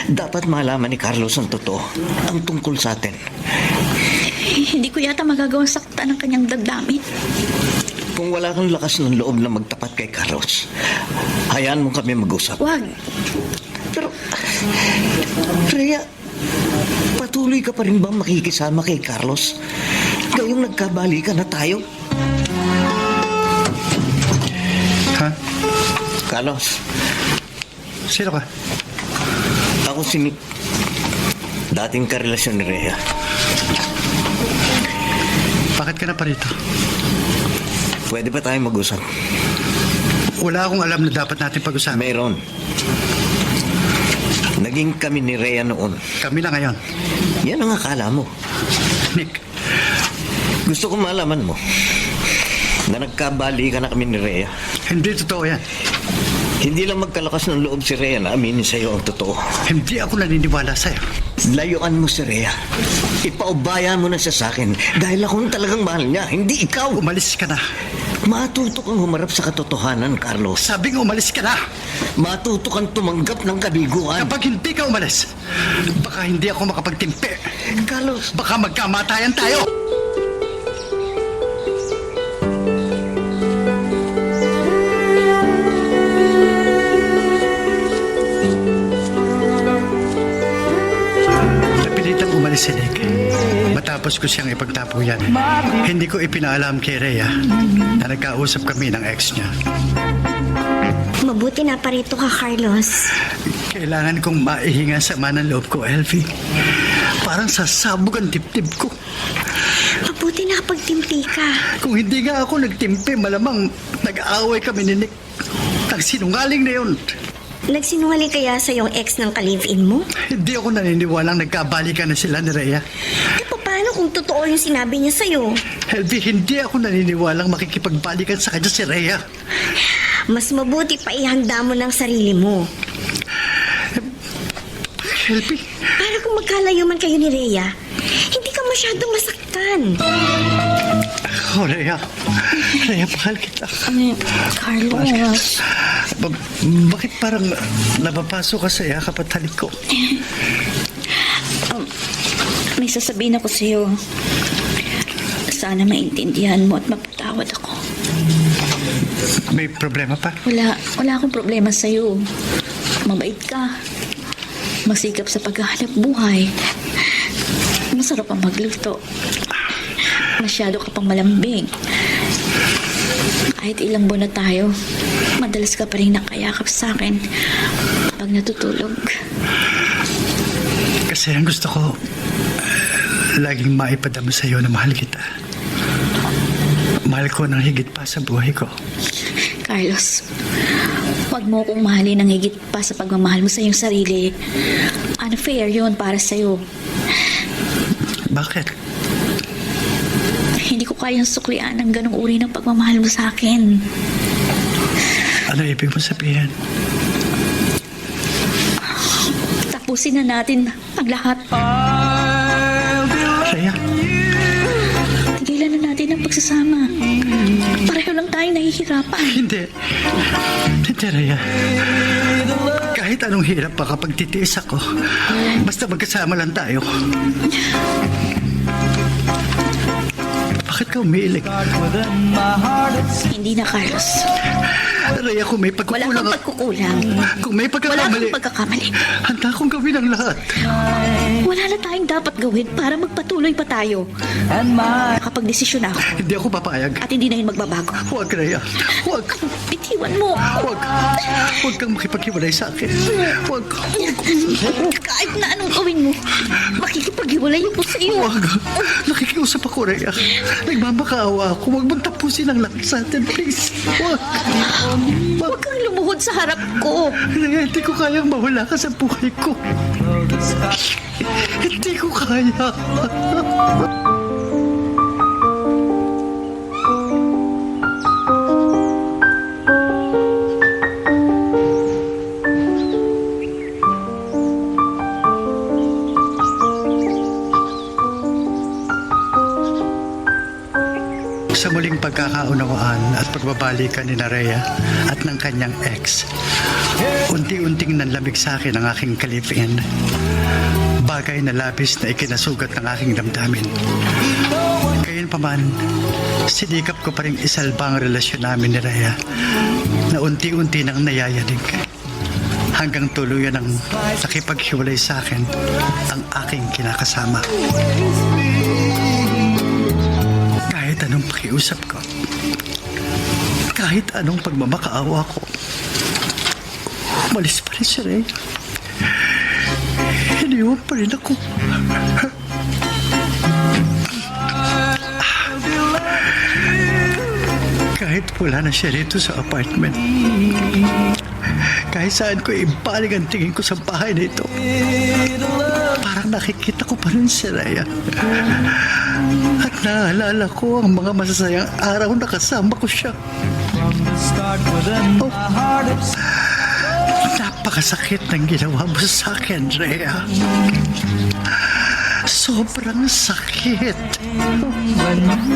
Dapat malaman ni Carlos ang totoo, ang tungkol sa atin. hindi ko yata magagawang saktan ang kanyang damdamin. Kung wala kang lakas ng loob na magtapat kay Carlos, hayaan mo kami mag-usap. Wag. Pero, Rhea, patuloy ka pa rin bang makikisama kay Carlos? Ngayong nagkabalikan na tayo? Ha? Carlos, Sino ka? ako si Nick. Dating karelasyon ni Rhea. Bakit ka na pa rito? Pwede ba tayo mag-usap? Wala akong alam na dapat natin pag-usapan. Mayroon. Naging kami ni Rhea noon. Kami na ngayon. Yan ang akala mo. Nick, Gusto ko malaman mo na nagkabalikan na kami ni Rhea. hindi totoo yan. Hindi lang magkalakas ng loob si Rhea na aminin sa'yo ang totoo. Hindi ako naniniwala sa'yo. layuan mo si Rhea. Ipaubaya mo na siya sa akin dahil ako ang talagang mahal niya, hindi ikaw. Umalis ka na. Matuto kang humarap sa katotohanan, Carlos. Sabing umalis ka na. Matuto kang tumanggap ng kabiguan. Kapag hindi ka umalis, baka hindi ako makapagtimpi. Carlos, Baka magkamatayan tayo. Napilitang umalis si Nick. Matapos ko siyang ipagtapuyan, hindi ko ipinaalam kay Rhea na nagkausap kami ng ex niya. Mabuti na parito ka, Carlos. Kailangan kong maihinga sa ng loob ko, Elfie. Parang sasabog ang dibdib ko. Mabuti na pagtimpi ka. Kung hindi nga ako nagtimpi, malamang nag-aaway kami ni Nick. Ang sinungaling na yun. Nagsinungaling kaya sa yung ex ng ka-live-in mo? Hindi ako naniniwalang nagkabalikan na sila ni Rhea. Paano kung totoo yung sinabi niya sa'yo? Elfie, hindi ako naniniwalang makikipagbalikan sa kanya si Rhea. Mas mabuti pa ihanda mo ng sarili mo. Elfie, Para kung magkalayo man kayo ni Rhea, hindi ka masyadong masaktan. oh Rhea. Rhea, mahal kita. Carlos. Bakit parang napapasok ka sa yakap at halik ko? May sasabihin ako sa'yo. Sana maintindihan mo at mapatawad ako. May problema pa? Wala akong problema sa'yo. Mabait ka. Masikap sa paghahanap buhay. Masarap ang magluto. Masyado ka pang malambing. Kahit ilang buwan na tayo, madalas ka pa rin nakayakap sa akin pag natutulog. Kasi ang gusto ko, laging maipadama sa iyo na mahal kita. Mahal ko ng higit pa sa buhay ko. Carlos, huwag mo kong mahalin ng higit pa sa pagmamahal mo sa iyong sarili. Unfair yun para sa'yo. Bakit? Hindi ko kayang suklian ng ganong uri ng pagmamahal mo sa akin. Ano ibig mo sabihin? Tapusin na natin ang lahat. Rhea, Tigilan na natin ang pagsasama. Pareho lang tayong nahihirapan. hindi. Hindi, Rhea. Kahit anong hirap pa kapag titiis ako, basta magkasama lang tayo. Bakit ka umiilig? Hindi na, Carlos. Rhea, kung may Wala pagkukulang... kang pagkukulang. Kung may Wala pagkakamali, kang pagkakamali. handa akong gawin ang lahat. Wala na tayong dapat gawin para magpatuloy pa tayo. Nakapag-desisyon na ako Hindi ako papayag. at hindi na yun magbabago. Huwag, Rhea. Huwag. Bitiwan mo. Huwag. Huwag kang makipaghiwalay sa akin. Huwag. Kahit na anong gawin mo, makikipaghiwalay ako sa iyo. Huwag. Nakikiusap ako, Rhea. Nagmamakaawa ako. Huwag mong tapusin ang lahat sa atin, please. Huwag. Huwag kang lumuhod sa harap ko. Rhea, hindi ko kayang mawala ka sa buhay ko. Hindi ko kaya. Sa muling pagkakaunawaan at pagbabalikan ni Rhea at ng kanyang ex, unti-unting nanlamig sa akin ang aking ka-live-in. Bagay na labis na ikinasugat ng aking damdamin. Gayunpaman, sinikap ko pa rin isalba ang relasyon namin ni Rhea na unti-unti nang nayayanig. Hanggang tuluyan ang nakipaghiwalay sa akin ang aking kinakasama. Kahit anong pakiusap ko, kahit anong pagmamakaawa ko, umalis pa rin si Rhea. Iniwan pa rin ako. Kahit wala na siya rito sa apartment, kahit saan ko ibaling ang tingin ko sa bahay na ito, parang nakikita ko pa rin si Rhea. At naalala ko ang mga masasayang araw na kasama ko siya. Oh, Napakasakit ng ginawa mo sa akin, Rhea. Sobrang sakit.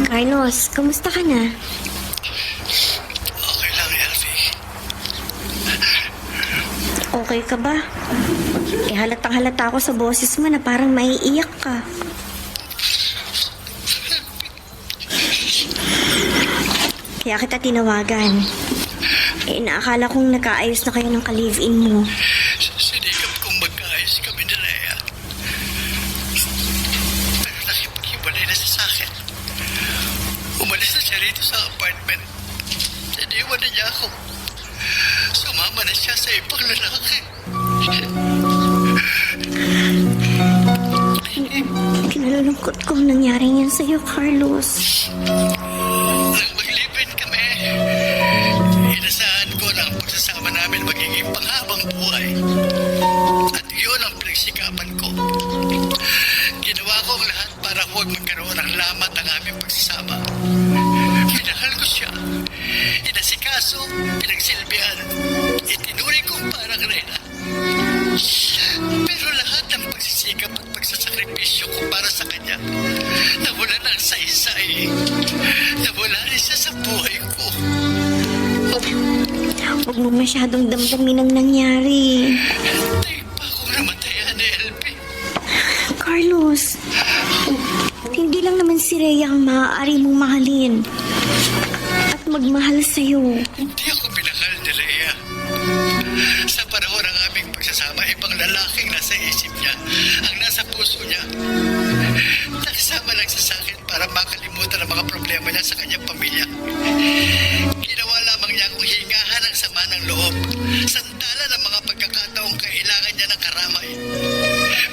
Carlos, kamusta ka na? Okay lang, Elfie. Okay ka ba? Halatang halata ako sa boses mo na parang maiiyak ka. Kaya kita tinawagan. Inaakala kong nagkaayos na kayo ng ka-live-in mo. Sinikap kong magkaayos kami ni Rhea. Pero nakipaghiwalay na siya sa akin. Umalis na siya rito sa apartment. Iniwan na niya ako. Sumama na siya sa ibang lalaki. Kinalulungkot ko ang nangyari yan sa'yo, Carlos. Nang maglibin kami, inasahan ko na ang pagsasama namin magiging panghabang buhay. At yun ang pinagsikapan ko. Ginawa ko ang lahat para huwag magkaroon ng lamat ang aming pagsasama. Minahal ko siya. Inasikaso, pinagsilbihan. Itinuring ko parang reyna. Pero lahat ng pagsisikap at pagsasakripisyo ko para sa kanya, nawala ng saysay. Nawala rin siya sa buhay ko. Huwag mo masyadong damdamin ang nangyari. Tayo pa akong namatayan ni Elby. Carlos, hindi lang naman si Rhea ang maaari mong mahalin. At magmahal sa'yo. Hindi ako pinakal ni Rhea. Sa panahon ng aming pagsasama, ibang lalaking nasa isip niya, ang nasa puso niya. Nakisama lang siya sa akin para makalimutan ang mga problema niya sa kanyang pamilya. Ginawa lamang niya akong hingahan ang sama ng loob, sandala ng mga pagkakataong kailangan niya ng karamay.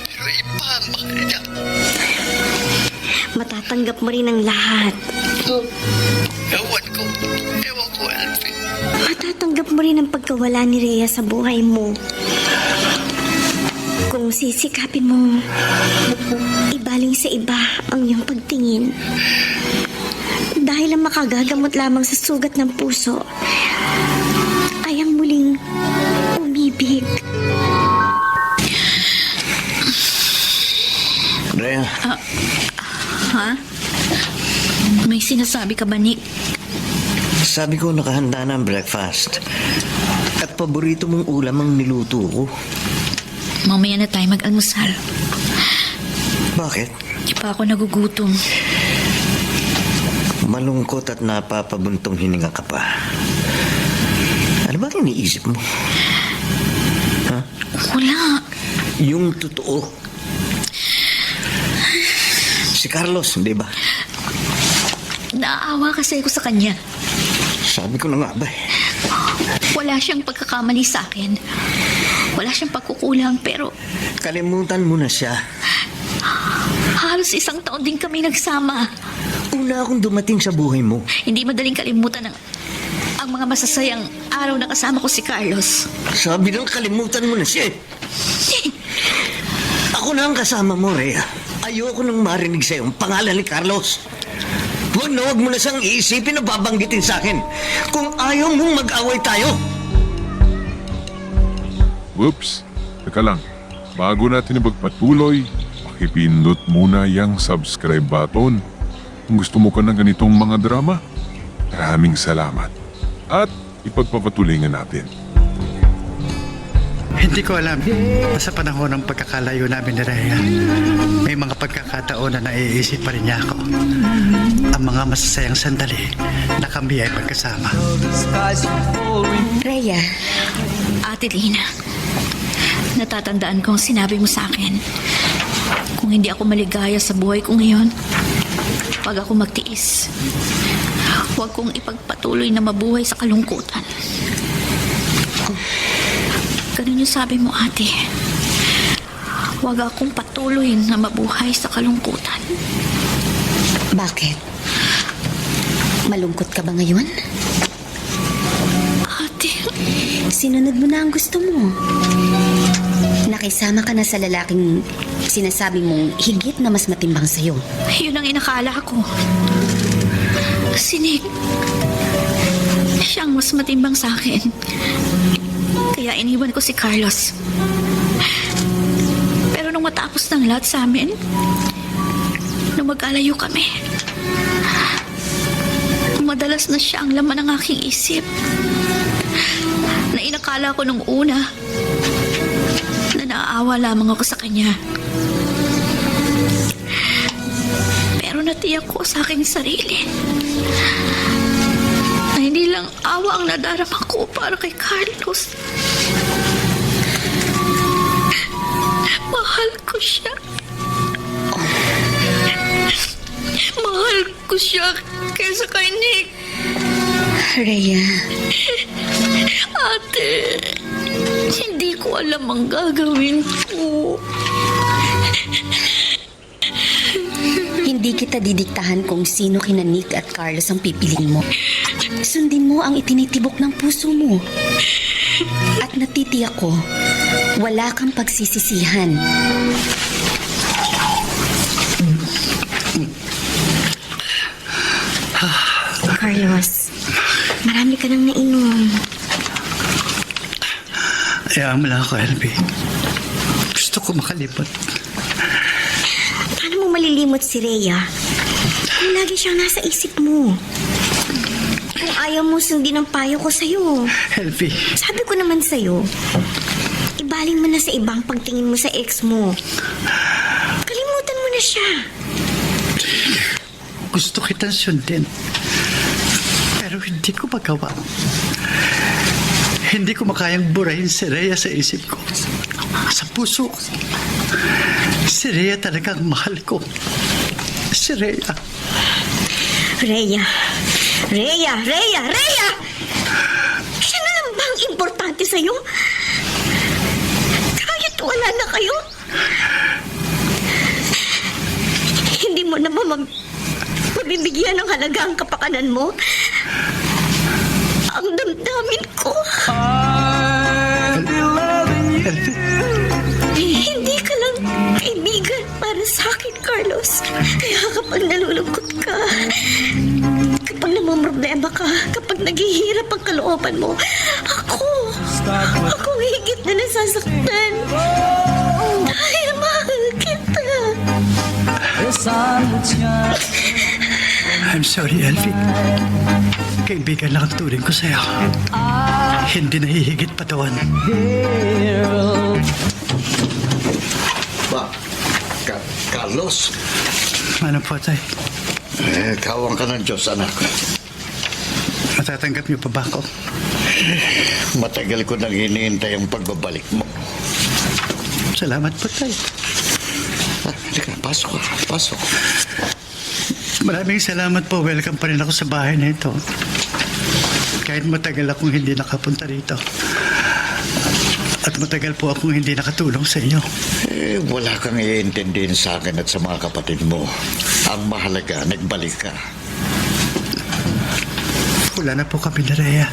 Pero iba ang mahal niya. Matatanggap mo rin ang lahat. Ewan ko, Elfie. Matatanggap mo rin ang pagkawala ni Rhea sa buhay mo. Kung sisikapin mong ibaling sa iba ang iyong pagtingin. Dahil ang makagagamot lamang sa sugat ng puso ay ang muling umibig. Rhea, Ha? May sinasabi ka ba, Nick? sabi ko nakahanda na ang breakfast. At paborito mong ulam ang niluto ko. Mamaya na tayo mag-almusal. Bakit? Di pa ako nagugutom. Malungkot at napapabuntong hininga ka pa. Ano ba ang iniisip mo? Ha? Wala. Yung totoo. Si Carlos, di ba? Naaawa kasi ako sa kanya. Sabi ko na nga ba eh. Wala siyang pagkakamali sa akin. Wala siyang pagkukulang, pero Kalimutan mo na siya. halos 1 taon din kami nagsama. Una akong dumating sa buhay mo. Hindi madaling kalimutan ang mga masasayang araw na kasama ko si Carlos. Sabi lang kalimutan mo na siya eh. Ako na ang kasama mo, Rhea. Ayoko nang marinig sa'yo ang pangalan ni Carlos. Huwag mo na siyang iisipin o babanggitin sa akin. Kung ayaw mong mag-away tayo. Whoops! Teka lang. Bago natin ipagpatuloy, pakipindot muna yung subscribe button. Kung gusto mo ka ng ganitong mga drama, maraming salamat. At ipagpapatuloy natin. Hindi ko alam na sa panahon ng pagkakalayo namin ni Rhea, may mga pagkakataon na naiisip pa rin niya ako. Ang mga masasayang sandali na kami ay pagkasama. The skies fall Rhea, Ate Lina, natatandaan ko ang sinabi mo sa akin. Kung hindi ako maligaya sa buhay ko ngayon, wag ako magtiis. Huwag kong ipagpatuloy na mabuhay sa kalungkutan. Ganun yung sabi mo, ate. Huwag akong patuloy na mabuhay sa kalungkutan. bakit? Malungkot ka ba ngayon? Ate, Sinunod mo na ang gusto mo. Nakisama ka na sa lalaking sinasabi mong higit na mas matimbang sa'yo. yun ang inakala ko. Si Nick, siyang mas matimbang sa akin. Kaya iniwan ko si Carlos. Pero nung matapos ng lahat sa amin, nung mag-alayo kami, madalas na siya ang laman ng aking isip. Na inakala ko nung una na naaawa lamang ako sa kanya. Pero natiyak ko sa aking sarili na hindi lang awa ang nadarama ko para kay Carlos. Mahal ko siya. Mahal ko siya kaysa kay Nick. Rhea, Ate, hindi ko alam ang gagawin ko. hindi kita didiktahan kung sino kina Nick at Carlos ang pipiliin mo. Sundin mo ang itinitibok ng puso mo. At natitiyak ko, wala kang pagsisisihan. Carlos, marami ka nang nainom. Hayaan mo lang ako, LB. Gusto ko makalimot. Paano mo malilimot si Rhea? Kung lagi siyang nasa isip mo. Kung ayaw mo sundin ang payo ko sa'yo. LB, Sabi ko naman sa'yo, ibaling mo na sa ibang pagtingin mo sa ex mo. Kalimutan mo na siya. gusto kitang sundin. Pero hindi ko magawa. Hindi ko makayang burahin si Rhea sa isip ko. Sa puso ko. Si Rhea talagang mahal ko. Si Rhea. Rhea! Siya na lang bang importante sa'yo? Kahit wala na kayo? Hindi mo na mabibigyan ng halaga ang kapakanan mo? Ang damdamin ko. I'll be loving you. Hindi ka lang kaibigan para sa akin, Carlos. Kaya kapag nalulungkot ka, kapag namumroblema ka, kapag naghihirap ang kalooban mo, ako higit na nasasaktan. Dahil mahal kita. I'm sorry, Elfie. Kaibigan lang ang turing ko sa'yo. Hindi nahihigit patawan. Ba, Carlos, Ano po, tay? kawang ka ng Diyos, anak. Matatanggap niyo pa ba ako? Matagal ko nang hinihintay ang pagbabalik mo. Salamat po, tay. Halika, pasok ka, pasok. Maraming salamat po. Welcome pa rin ako sa bahay na ito. Kahit matagal akong hindi nakapunta rito. At matagal po akong hindi nakatulong sa inyo. Wala kang iintindihin sa akin at sa mga kapatid mo. Ang mahalaga, nagbalik ka. Wala na po kami ni Rhea.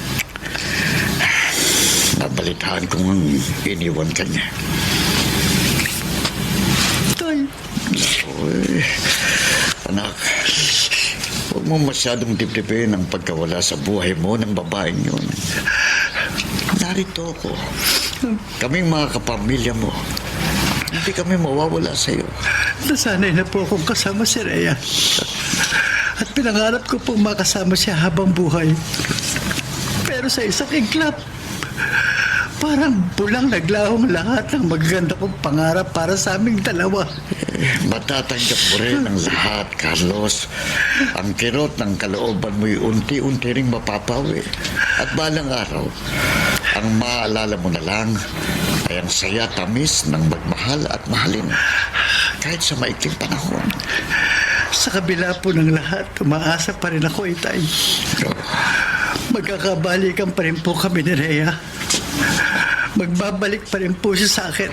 Nabalitaan kong iniwan ka niya. Tay. Uy, anak, huwag mo masyadong dibdibin ang pagkawala sa buhay mo ng babaeng yun. Narito ako. Kaming mga kapamilya mo. Hindi kami mawawala sa iyo. Nasanay na po akong kasama si Rhea. At pinangarap ko pong makasama siya habang buhay. Pero sa isang iglap, parang bulang naglahong lahat ng magaganda kong pangarap para sa aming dalawa. Matatanggap mo rin ang lahat, Carlos. Ang kirot ng kalooban mo'y unti-unti ring mapapawi. At balang araw, ang maalala mo na lang ay ang saya tamis ng magmahal at mahalin. Kahit sa maikling panahon. Sa kabila po ng lahat, umaasa pa rin ako, Itay. Magkakabalikan pa rin po kami ni Rhea. Magbabalik pa rin po siya sa akin.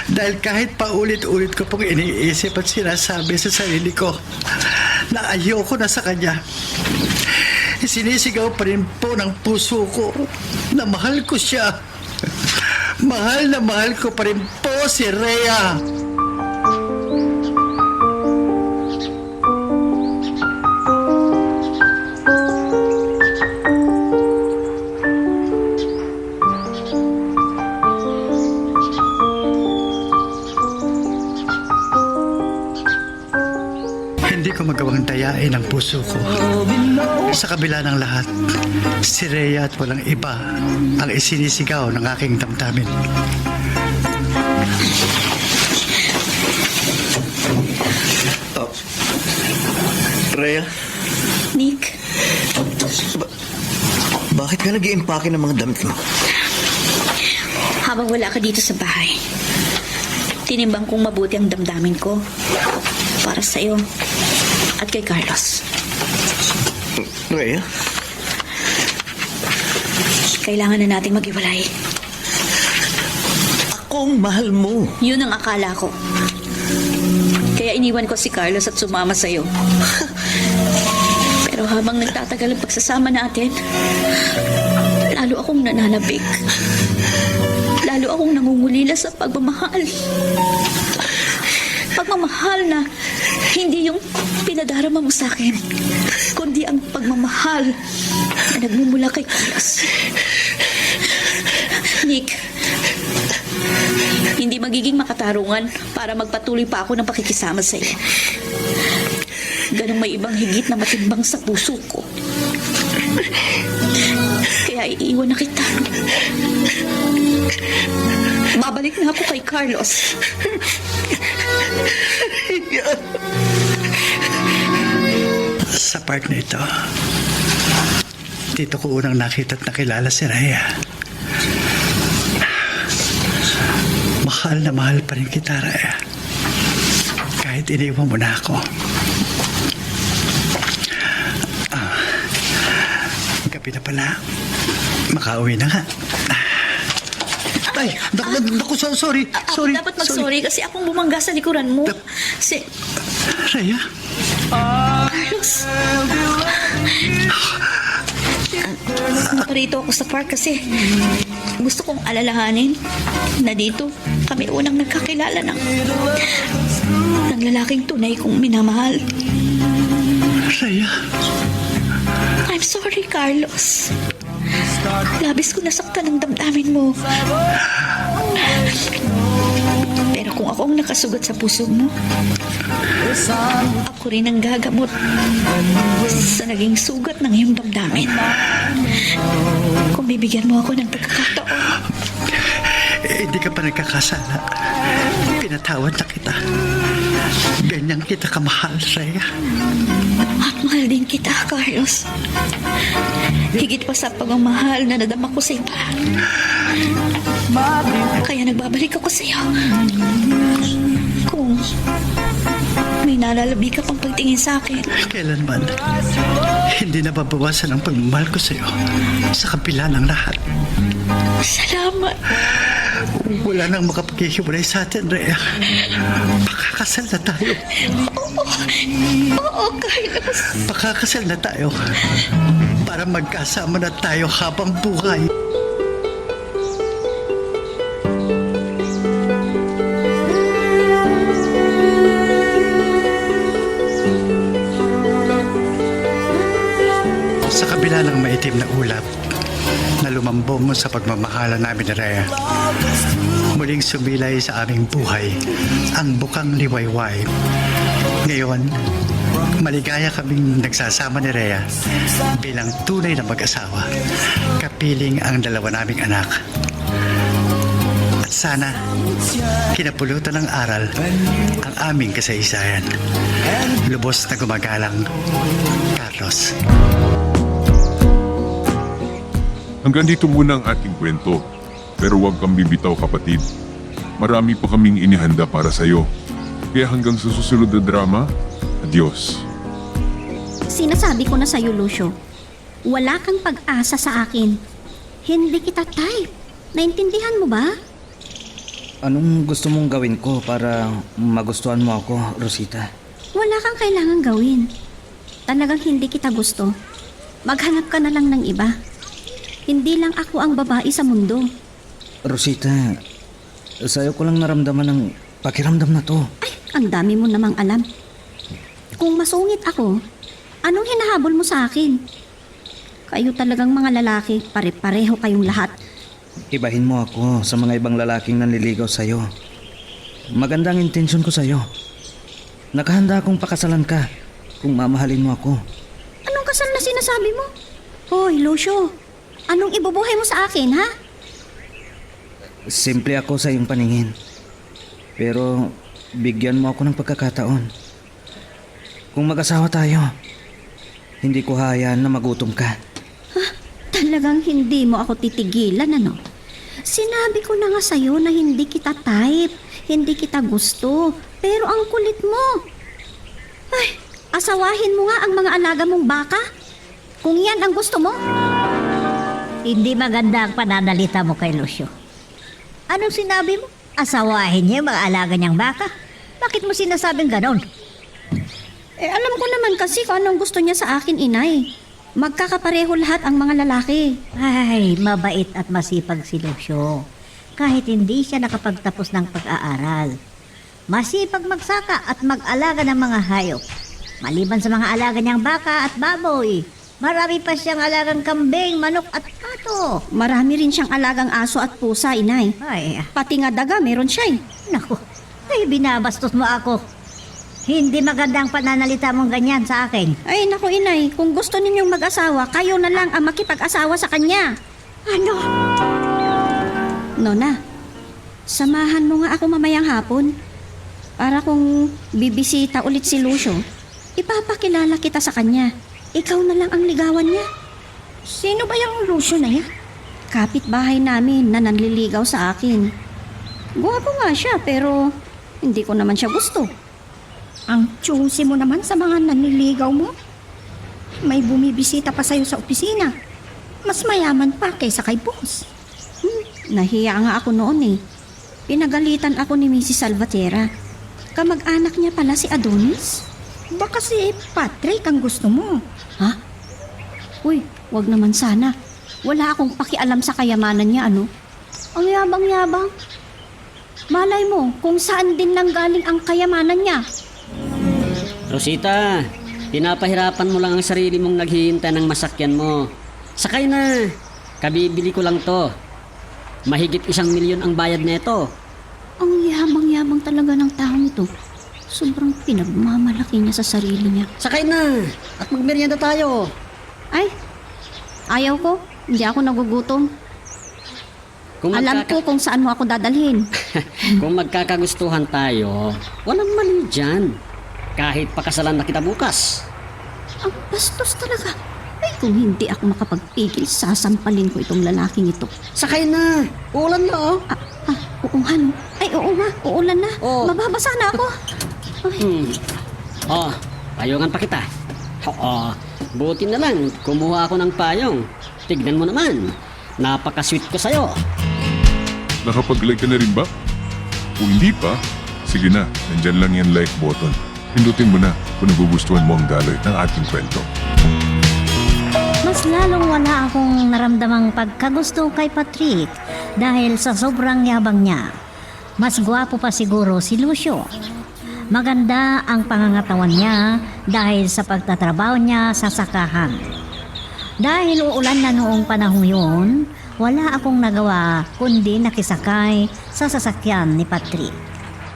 Dahil kahit paulit-ulit ko pong iniisip at sinasabi sa sarili ko na ayoko na sa kanya, sinisigaw pa rin po ng puso ko na mahal ko siya. Mahal na mahal ko pa rin po si Rhea. ko magawang dayain ang puso ko. Sa kabila ng lahat, si Rhea at walang iba ang isinisigaw ng aking damdamin. Rhea, Nick, bakit ka nag-iimpake ng mga damit mo? habang wala ka dito sa bahay, tinimbang kong mabuti ang damdamin ko para sa'yo at kay Carlos. Rhea? Kailangan na nating maghiwalay. Akong mahal mo. Yun ang akala ko. Kaya iniwan ko si Carlos at sumama sa'yo. Pero habang nagtatagal ang pagsasama natin, lalo akong nananabik. Lalo akong nangungulila sa pagmamahal. Pagmamahal na hindi yung pinadarama mo sa akin, kundi ang pagmamahal na nagmumula kay Carlos. Nick, hindi magiging makatarungan para magpatuloy pa ako ng pakikisama sa iyo. Ganong may ibang higit na matimbang sa puso ko. Kaya iiwan na kita. Babalik na ako kay Carlos. Sa part na ito, dito ko unang nakita at nakilala si Rhea. Mahal na mahal pa rin kita, Rhea. Kahit iniwan mo na ako. Gabi na pala. Makauwi na nga. Ay, naku, sorry. Ako dapat mag-sorry kasi akong bumangga sa likuran mo. Rhea? Carlos. Naparito ako sa park kasi gusto kong alalahanin na dito kami unang nagkakilala ng lalaking tunay kong minamahal. Rhea? I'm sorry, Carlos. Labis ko nasaktan ang damdamin mo. Pero kung ako ang nakasugat sa puso mo, ako rin ang gagamot sa naging sugat ng iyong damdamin. Kung bibigyan mo ako ng pagkakataon. Hindi ka pa nagkakasala. Pinatawad na kita. Ganyan kita kamahal, Rhea. At mahal din kita, Carlos. Higit pa sa pagmamahal na nadama ko sa iba. Kaya nagbabalik ako sa iyo. Kung may nalalabi ka pang pagtingin sa akin. Kailanman, hindi nababawasan ang pagmamahal ko sa iyo sa kabila ng lahat. Salamat. Wala nang makapaghihiwalay sa atin, Rhea. Pakakasal na tayo. Oo, Carlos. Pakakasal na tayo para magkasama na tayo habang buhay. Sa kabila ng maitim na ulap na lumambong sa pagmamahala namin ni Rhea, muling sumilay sa aming buhay ang bukang liwayway. Ngayon, maligaya kaming nagsasama ni Rhea bilang tunay na mag-asawa, kapiling ang dalawa naming anak. At sana, kinapulutan ng aral ang aming kasaysayan. Lubos na gumagalang, Carlos. Hanggang dito muna ang ating kwento. Pero huwag kang bibitaw, kapatid. Marami pa kaming inihanda para sa'yo. Kaya hanggang sa susunod na drama, adios. Sinasabi ko na sa'yo, Lucio. Wala kang pag-asa sa akin. Hindi kita type. Naintindihan mo ba? Anong gusto mong gawin ko para magustuhan mo ako, Rosita? Wala kang kailangang gawin. Talagang hindi kita gusto. Maghanap ka na lang ng iba. Hindi lang ako ang babae sa mundo. Rosita, sa'yo ko lang naramdaman ng pakiramdam na to. Ay, ang dami mo namang alam. Kung masungit ako, anong hinahabol mo sa akin? Kayo talagang mga lalaki, pare-pareho kayong lahat. Ibahin mo ako sa mga ibang lalaking nanliligaw sa'yo. Magandang intensyon ko sa'yo. Nakahanda akong pakasalan ka. kung mamahalin mo ako. Anong kasal na sinasabi mo? Hoy, Lucio, anong ibubuhay mo sa akin, ha? Simple ako sa iyong paningin. Pero bigyan mo ako ng pagkakataon. Kung mag-asawa tayo, hindi ko hayaan na magutom ka. Talagang hindi mo ako titigilan, ano? Sinabi ko na nga sa'yo na hindi kita type, hindi kita gusto, pero ang kulit mo. Ay, asawahin mo nga ang mga alaga mong baka. Kung yan ang gusto mo. Hindi maganda ang pananalita mo kay Lucio. Anong sinabi mo? Asawahin niya yung mga alaga niyang baka? Bakit mo sinasabing ganon? Alam ko naman kasi kung anong gusto niya sa akin, inay. Magkakapareho lahat ang mga lalaki. Ay, mabait at masipag si Lucio. Kahit hindi siya nakapagtapos ng pag-aaral. Masipag magsaka at mag-alaga ng mga hayop. Maliban sa mga alaga niyang baka at baboy, marami pa siyang alagang kambing, manok at pato. Marami rin siyang alagang aso at pusa, inay. Ay, Pati nga daga, meron siya eh. naku, ay binabastos mo ako. Hindi maganda ang pananalita mong ganyan sa akin. Ay, naku, inay. Kung gusto ninyong mag-asawa, kayo na lang ang makipag-asawa sa kanya. Ano? Nona, samahan mo nga ako mamayang hapon. Para kung bibisita ulit si Lucio, ipapakilala kita sa kanya. Ikaw na lang ang ligawan niya. Sino ba yung Lucio na yan? Kapitbahay namin na nanliligaw sa akin. Guwapo nga siya pero hindi ko naman siya gusto. Ang choosy mo naman sa mga nanliligaw mo. May bumibisita pa sa'yo sa opisina. Mas mayaman pa kaysa kay boss. Nahiya nga ako noon eh. Pinagalitan ako ni Mrs. Salvatierra. Kamag-anak niya pala si Adonis. Baka si Patrick ang gusto mo. Ha? Uy, wag naman sana. Wala akong pakialam sa kayamanan niya, ano? Ang yabang-yabang. Malay mo kung saan din nanggaling ang kayamanan niya. Rosita, pinapahirapan mo lang ang sarili mong naghihintay ng masakyan mo. Sakay na. Kabibili ko lang to. Mahigit 1 milyon ang bayad nito. Ang yabang-yabang talaga ng taong ito. Sobrang pinagmamalaki niya sa sarili niya. Sakay na at magmerienda tayo. Ay, ayaw ko. Hindi ako nagugutom. Alam ko kung saan mo ako dadalhin. Kung magkakagustuhan tayo, walang mali dyan. Kahit pakasalan na kita bukas. Ang bastos talaga. Ay, kung hindi ako makapagpigil, sasampalin ko itong lalaking ito. Sakay na. Ulan na oh. Oo nga no. Ay, oo nga. Uulan na. Oh. Mababasa na ako. Ay. Oh, payungan pa kita. Oo, buti na lang. Kumuha ako ng payong. Tignan mo naman. Napaka-sweet ko sa'yo. Nakapag-like ka na rin ba? Kung hindi pa, sige na, nandyan lang yung like button. Pindutin mo na kung nagugustuhan mo ang daloy ng ating kwento. Mas lalong wala akong naramdamang pagkagusto kay Patrick dahil sa sobrang yabang niya. Mas gwapo pa siguro si Lucio. Maganda ang pangangatawan niya dahil sa pagtatrabaho niya sa sakahan. Dahil uulan na noong panahong yun, wala akong nagawa kundi nakisakay sa sasakyan ni Patrick.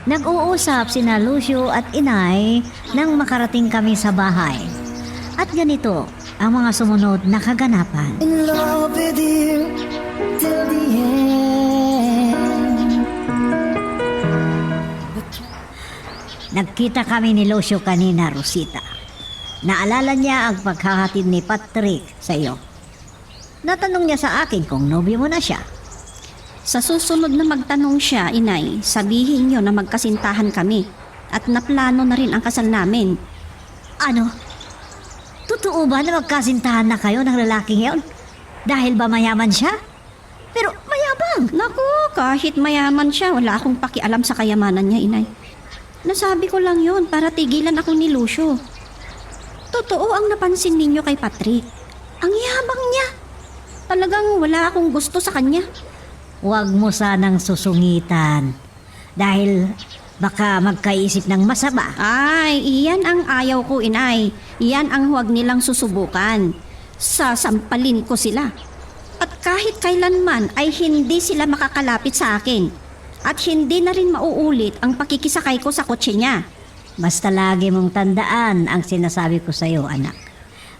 Nag-uusap sina Lucio at Inay nang makarating kami sa bahay. At ganito ang mga sumunod na kaganapan. In love with you till the end. Nagkita kami ni Lucio kanina, Rosita. Naalala niya ang paghahatid ni Patrick sa iyo. Natanong niya sa akin kung nobyo mo na siya. Sa susunod na magtanong siya, inay, sabihin niyo na magkasintahan kami at naplano na rin ang kasal namin. Ano? Totoo ba na magkasintahan na kayo ng lalaking yon? Dahil ba mayaman siya? Pero mayabang. Naku, kahit mayaman siya, wala akong pakialam sa kayamanan niya, inay. Nasabi ko lang yon para tigilan ako ni Lucio. Totoo ang napansin ninyo kay Patrick. Ang yabang niya. Talagang wala akong gusto sa kanya. Huwag mo sanang susungitan. Dahil baka magkaisip ng masama. Ay, iyan ang ayaw ko, inay. Iyan ang huwag nilang susubukan. Sasampalin ko sila. At kahit kailanman ay hindi sila makakalapit sa akin. At hindi na rin mauulit ang pakikisakay ko sa kotse niya. Basta lagi mong tandaan ang sinasabi ko sa iyo, anak.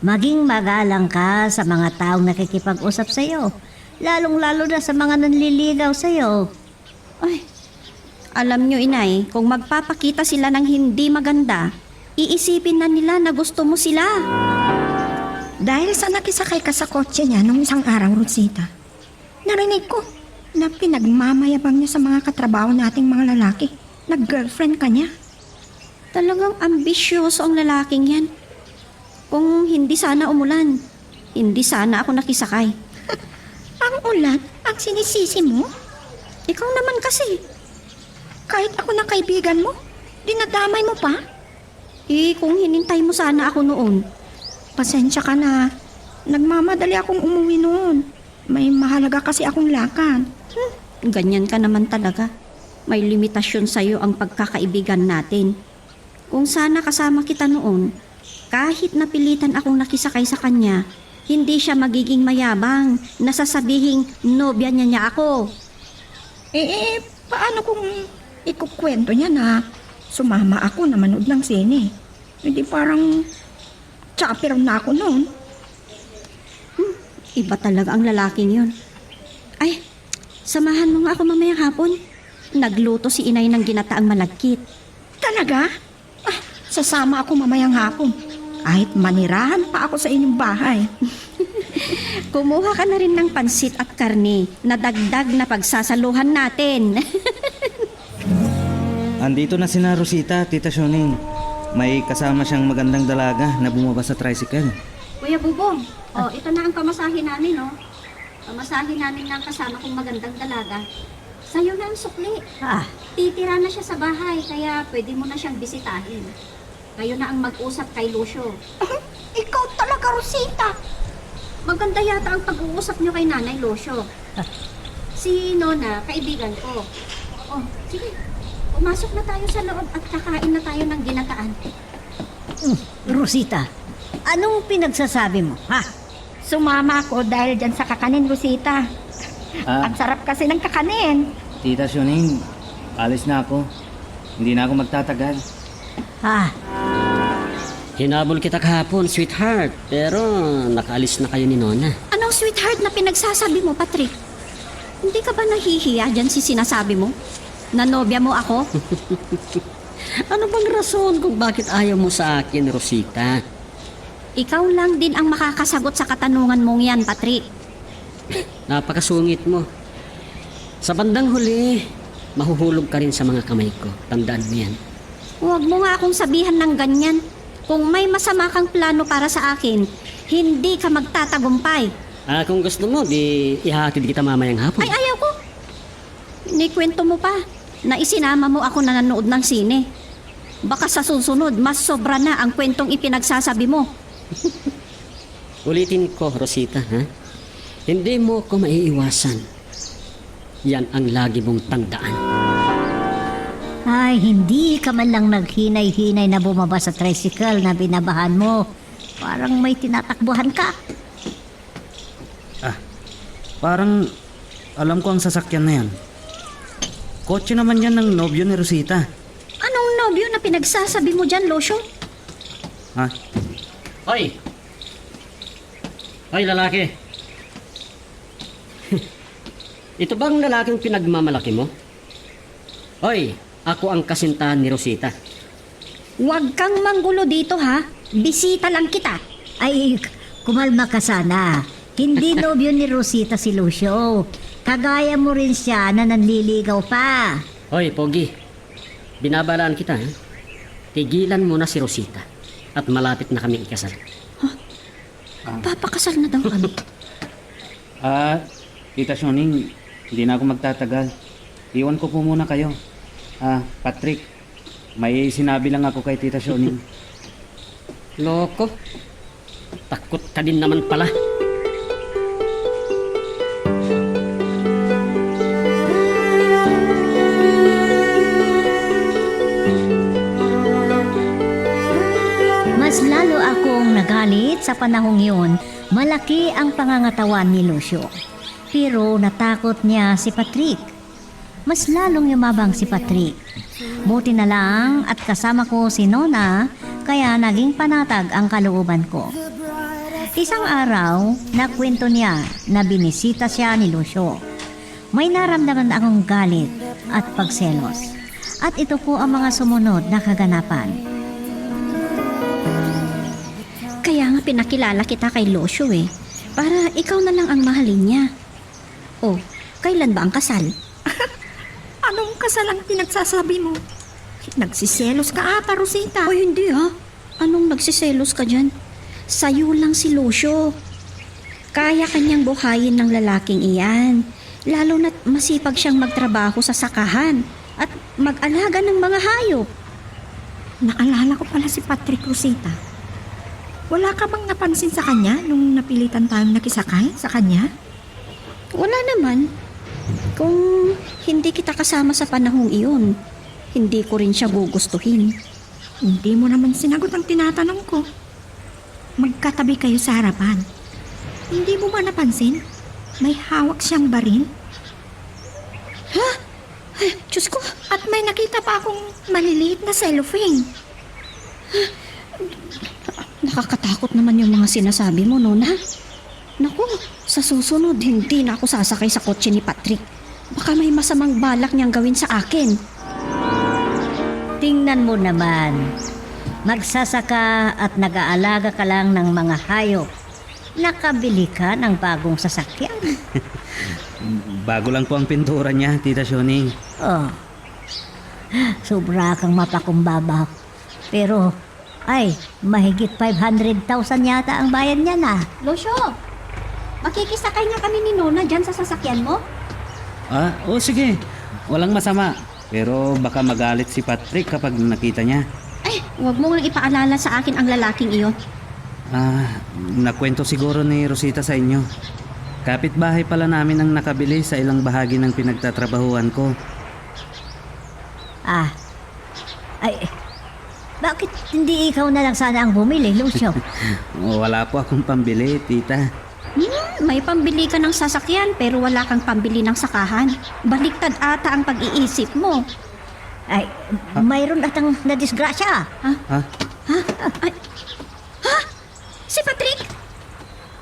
Maging magalang ka sa mga taong nakikipag-usap sa iyo, lalong-lalo na sa mga nanliligaw sa iyo. Ay, alam nyo, inay, kung magpapakita sila ng hindi maganda, iisipin na nila na gusto mo sila. Dahil sa nakisakay ka sa kotse niya nung isang araw, Rosita, narinig ko na pinagmamayabang niya sa mga katrabaho nating mga lalaki. Nag-girlfriend ka niya. Talagang ambisyoso ang lalaking yan. Kung hindi sana umulan, hindi sana ako nakisakay. Ang ulan ang sinisisi mo? Ikaw naman kasi. Kahit ako na kaibigan mo, dinadamay mo pa? Kung hinintay mo sana ako noon, pasensya ka na. Nagmamadali akong umuwi noon. May mahalaga kasi akong lakad. Ganyan ka naman talaga. May limitasyon sa'yo ang pagkakaibigan natin. Kung sana kasama kita noon, kahit napilitan akong nakisakay sa kanya, hindi siya magiging mayabang na sasabihing nobya niya ako. Paano kung ikukwento niya na sumama ako na manood ng sine? Hindi parang chaperone na ako noon. Iba talaga ang lalaking yon. Ay, samahan mo nga ako mamayang hapon. Nagluto si inay ng ginataang malagkit. Talaga? Sasama ako mamayang hapon. Kahit manirahan pa ako sa inyong bahay. Kumuha ka na rin ng pansit at karne na dagdag na pagsasaluhan natin. Andito na sina Rosita, Tita Shoning. May kasama siyang magandang dalaga na bumaba sa tricycle. Kuya Bubong, ito na ang pamasahin namin, no? Pamasahin namin ng kasama kong magandang dalaga. Sa'yo na ang sukli. Titira na siya sa bahay, kaya pwede mo na siyang bisitahin. Kayo na ang mag-usap kay Lucio. Ikaw talaga, Rosita. Maganda yata ang pag-uusap niyo kay Nanay Lucio. Si Nona, kaibigan ko. Sige. Pumasok na tayo sa loob at kakain na tayo ng ginataan. Rosita, anong pinagsasabi mo, ha? Sumama ako dahil dyan sa kakanin, Rosita. Ang sarap kasi ng kakanin. Tita Shoning, alis na ako. Hindi na ako magtatagal. Hinabol kita kahapon, sweetheart. Pero nakaalis na kayo ni Nona. Anong sweetheart na pinagsasabi mo, Patrick? Hindi ka ba nahihiya dyan si sinasabi mo? Na nobya mo ako? Ano bang rason kung bakit ayaw mo sa akin, Rosita? Ikaw lang din ang makakasagot sa katanungan mong yan, Patrick. Napakasungit mo. Sa bandang huli, mahuhulog ka rin sa mga kamay ko. Tandaan mo yan. Huwag mo nga akong sabihan ng ganyan. Kung may masama kang plano para sa akin, hindi ka magtatagumpay. Kung gusto mo, di ihatid kita mamayang hapon. Ay, ayaw ko. Inikwento mo pa na isinama mo ako na nanood ng sine. Baka sa susunod, mas sobra na ang kwentong ipinagsasabi mo. Ulitin ko, Rosita, ha? Hindi mo ko maiiwasan. Yan ang lagi mong tandaan. Ay, hindi ka man lang naghinay-hinay na bumaba sa tricycle na binabahan mo. Parang may tinatakbuhan ka. Parang alam ko ang sasakyan na yan. Kotse naman yan ng nobyo ni Rosita. Anong nobyo na pinagsasabi mo dyan, Lucio? Ha? Hoy! Hoy, lalaki! Ito bang lalaking pinagmamalaki mo? Hoy, ako ang kasintahan ni Rosita. Huwag kang manggulo dito, ha? Bisita lang kita. Ay, kumalma ka sana. Hindi nobyo ni Rosita si Lucio. Kagaya mo rin siya na nanliligaw pa. Hoy, Pogi. Binabalaan kita, ha? Tigilan mo na si Rosita. At malapit na kami ikasal. Papakasal na daw kami. Tita Shoning, hindi na ako magtatagal. Iwan ko po muna kayo. Patrick, may sinabi lang ako kay Tita Shoning. Loko. Takot ka din naman pala. Mas lalo akong nagalit sa panahong yun. Malaki ang pangangatawan ni Lucio. Pero natakot niya si Patrick. mas lalong yumabang si Patrick. Buti na lang at kasama ko si Nona, kaya naging panatag ang kalooban ko. Isang araw, nakwento niya na binisita siya ni Lucio. May naramdaman akong galit at pagselos. At ito po ang mga sumunod na kaganapan. Kaya nga pinakilala kita kay Lucio para ikaw na lang ang mahalin niya. Oh, kailan ba ang kasal? Anong kasal ang pinagsasabi mo? Nagsiselos ka ata, Rosita. Oy, hindi Anong nagsiselos ka dyan? Sa'yo lang si Lucio. Kaya kanyang buhayin ng lalaking iyan. Lalo na't masipag siyang magtrabaho sa sakahan at mag-alaga ng mga hayop. Naalala ko pala si Patrick, Rosita. Wala ka bang napansin sa kanya nung napilitan tayong nakisakay sa kanya? Wala naman. Kung hindi kita kasama sa panahong iyon, hindi ko rin siya gugustuhin. Hindi mo naman sinagot ang tinatanong ko. Magkatabi kayo sa harapan. Hindi mo ba napansin? May hawak siyang baril. Ha? Ay, Diyos ko. At may nakita pa akong maliliit na cellophane. Nakakatakot naman yung mga sinasabi mo, Nona. Naku, sa susunod, hindi na ako sasakay sa kotse ni Patrick. Baka may masamang balak niyang gawin sa akin. Tingnan mo naman, magsasaka at nag-aalaga ka lang ng mga hayop. Nakabili ka ng bagong sasakyan. Bago lang po ang pintura niya, Tita Shoni. Oh, sobra kang mapakumbaba. Pero, ay, mahigit 500,000 yata ang bayad niya na. Lucio, makikisakay nga kami ni Nona dyan sa sasakyan mo? Sige. Walang masama. Pero baka magalit si Patrick kapag nakita niya. Ay, huwag mo nang ipaalala sa akin ang lalaking iyon. Nakwento siguro ni Rosita sa inyo. Kapitbahay pala namin ang nakabili sa ilang bahagi ng pinagtatrabahuan ko. Bakit hindi ikaw na lang sana ang bumili, Lucio? Wala po akong pambili, tita. May pambili ka ng sasakyan pero wala kang pambili ng sakahan. Baliktad ata ang pag-iisip mo. Ay, mayroon atang nadisgrasya. Si Patrick!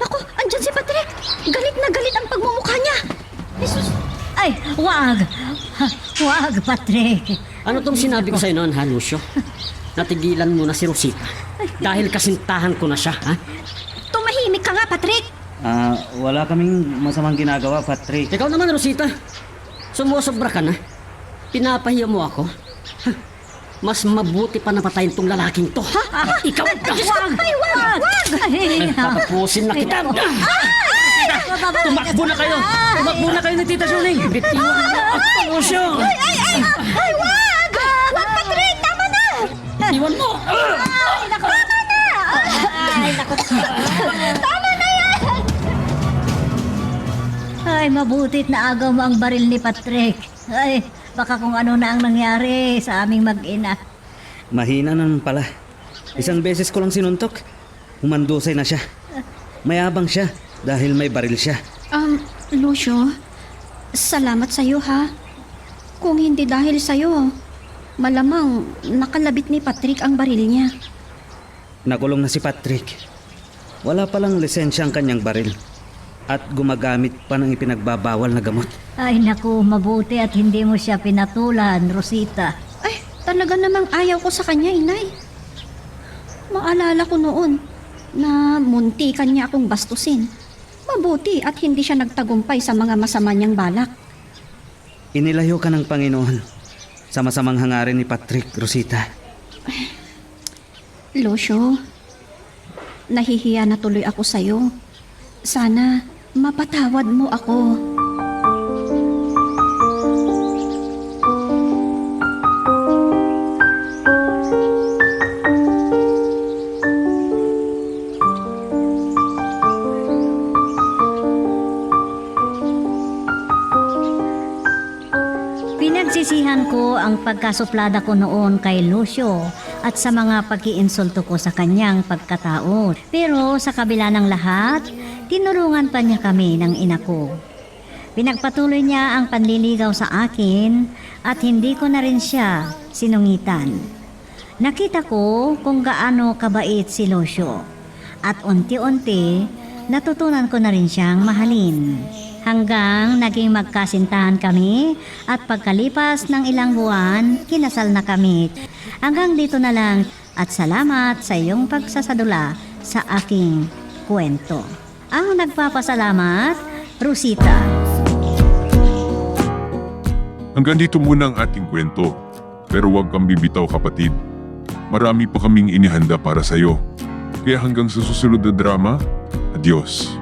Naku, andyan si Patrick! Galit na galit ang pagmumukha niya! Jesus! Ay, wag! Wag, Patrick! Ano tong sinabi ko sa'yo noon, ha, Lucio? Natigilan mo na si Rosita. Dahil kasintahan ko na siya, ha? Tumahimik ka nga, Patrick! Wala kaming masamang ginagawa, Patrick. Ikaw naman, Rosita. Sumusobra ka na. Pinapahiya mo ako. Ha? Mas mabuti pa napatayin tong lalaking to. Ikaw! Wag! Ay, wag! Tapusin na kita! Tumakbo na kayo! Tumakbo na kayo ni Tita Shoni! Bitiwan mo ako, Lucio! Ay, wag! Wag, Patrick! Tama na! Iwan mo! Ay, naku! Tama na! Ay, naku! Tama na yan! Ay, mabutit na agaw mo ang baril ni Patrick. Ay, baka kung ano na ang nangyari sa aming mag-ina. Mahina naman pala. Isang beses ko lang sinuntok. Humandusay na siya. Mayabang siya dahil may baril siya. Lucio, salamat sa'yo ha. Kung hindi dahil sa'yo, malamang nakalabit ni Patrick ang baril niya. Nakulong na si Patrick. Wala palang lisensya ang kanyang baril. At gumagamit pa ng ipinagbabawal na gamot. Ay, naku, mabuti at hindi mo siya pinatulan, Rosita. Ay, talaga namang ayaw ko sa kanya, inay. Maalala ko noon na muntikan niya akong bastusin. Mabuti at hindi siya nagtagumpay sa mga masama niyang balak. Inilayo ka ng Panginoon sa masamang hangarin ni Patrick, Rosita. Lucio, nahihiya na tuloy ako sa'yo. Sana mapatawad mo ako. Pinagsisihan ko ang pagkasuplada ko noon kay Lucio at sa mga pag-iinsulto ko sa kanyang pagkatao. Pero sa kabila ng lahat, tinulungan pa niya kami ng ina ko. Pinagpatuloy niya ang panliligaw sa akin at hindi ko na rin siya sinungitan. Nakita ko kung gaano kabait si Lucio at unti-unti natutunan ko na rin siyang mahalin. Hanggang naging magkasintahan kami at pagkalipas ng ilang buwan, kinasal na kami. Hanggang dito na lang at salamat sa iyong pagsasadula sa aking kwento. Ang nagpapasalamat, Rosita. Hanggang dito muna ang ating kwento. Pero huwag kang bibitaw, kapatid. Marami pa kaming inihanda para sa'yo. Kaya hanggang sa susunod na drama, adios.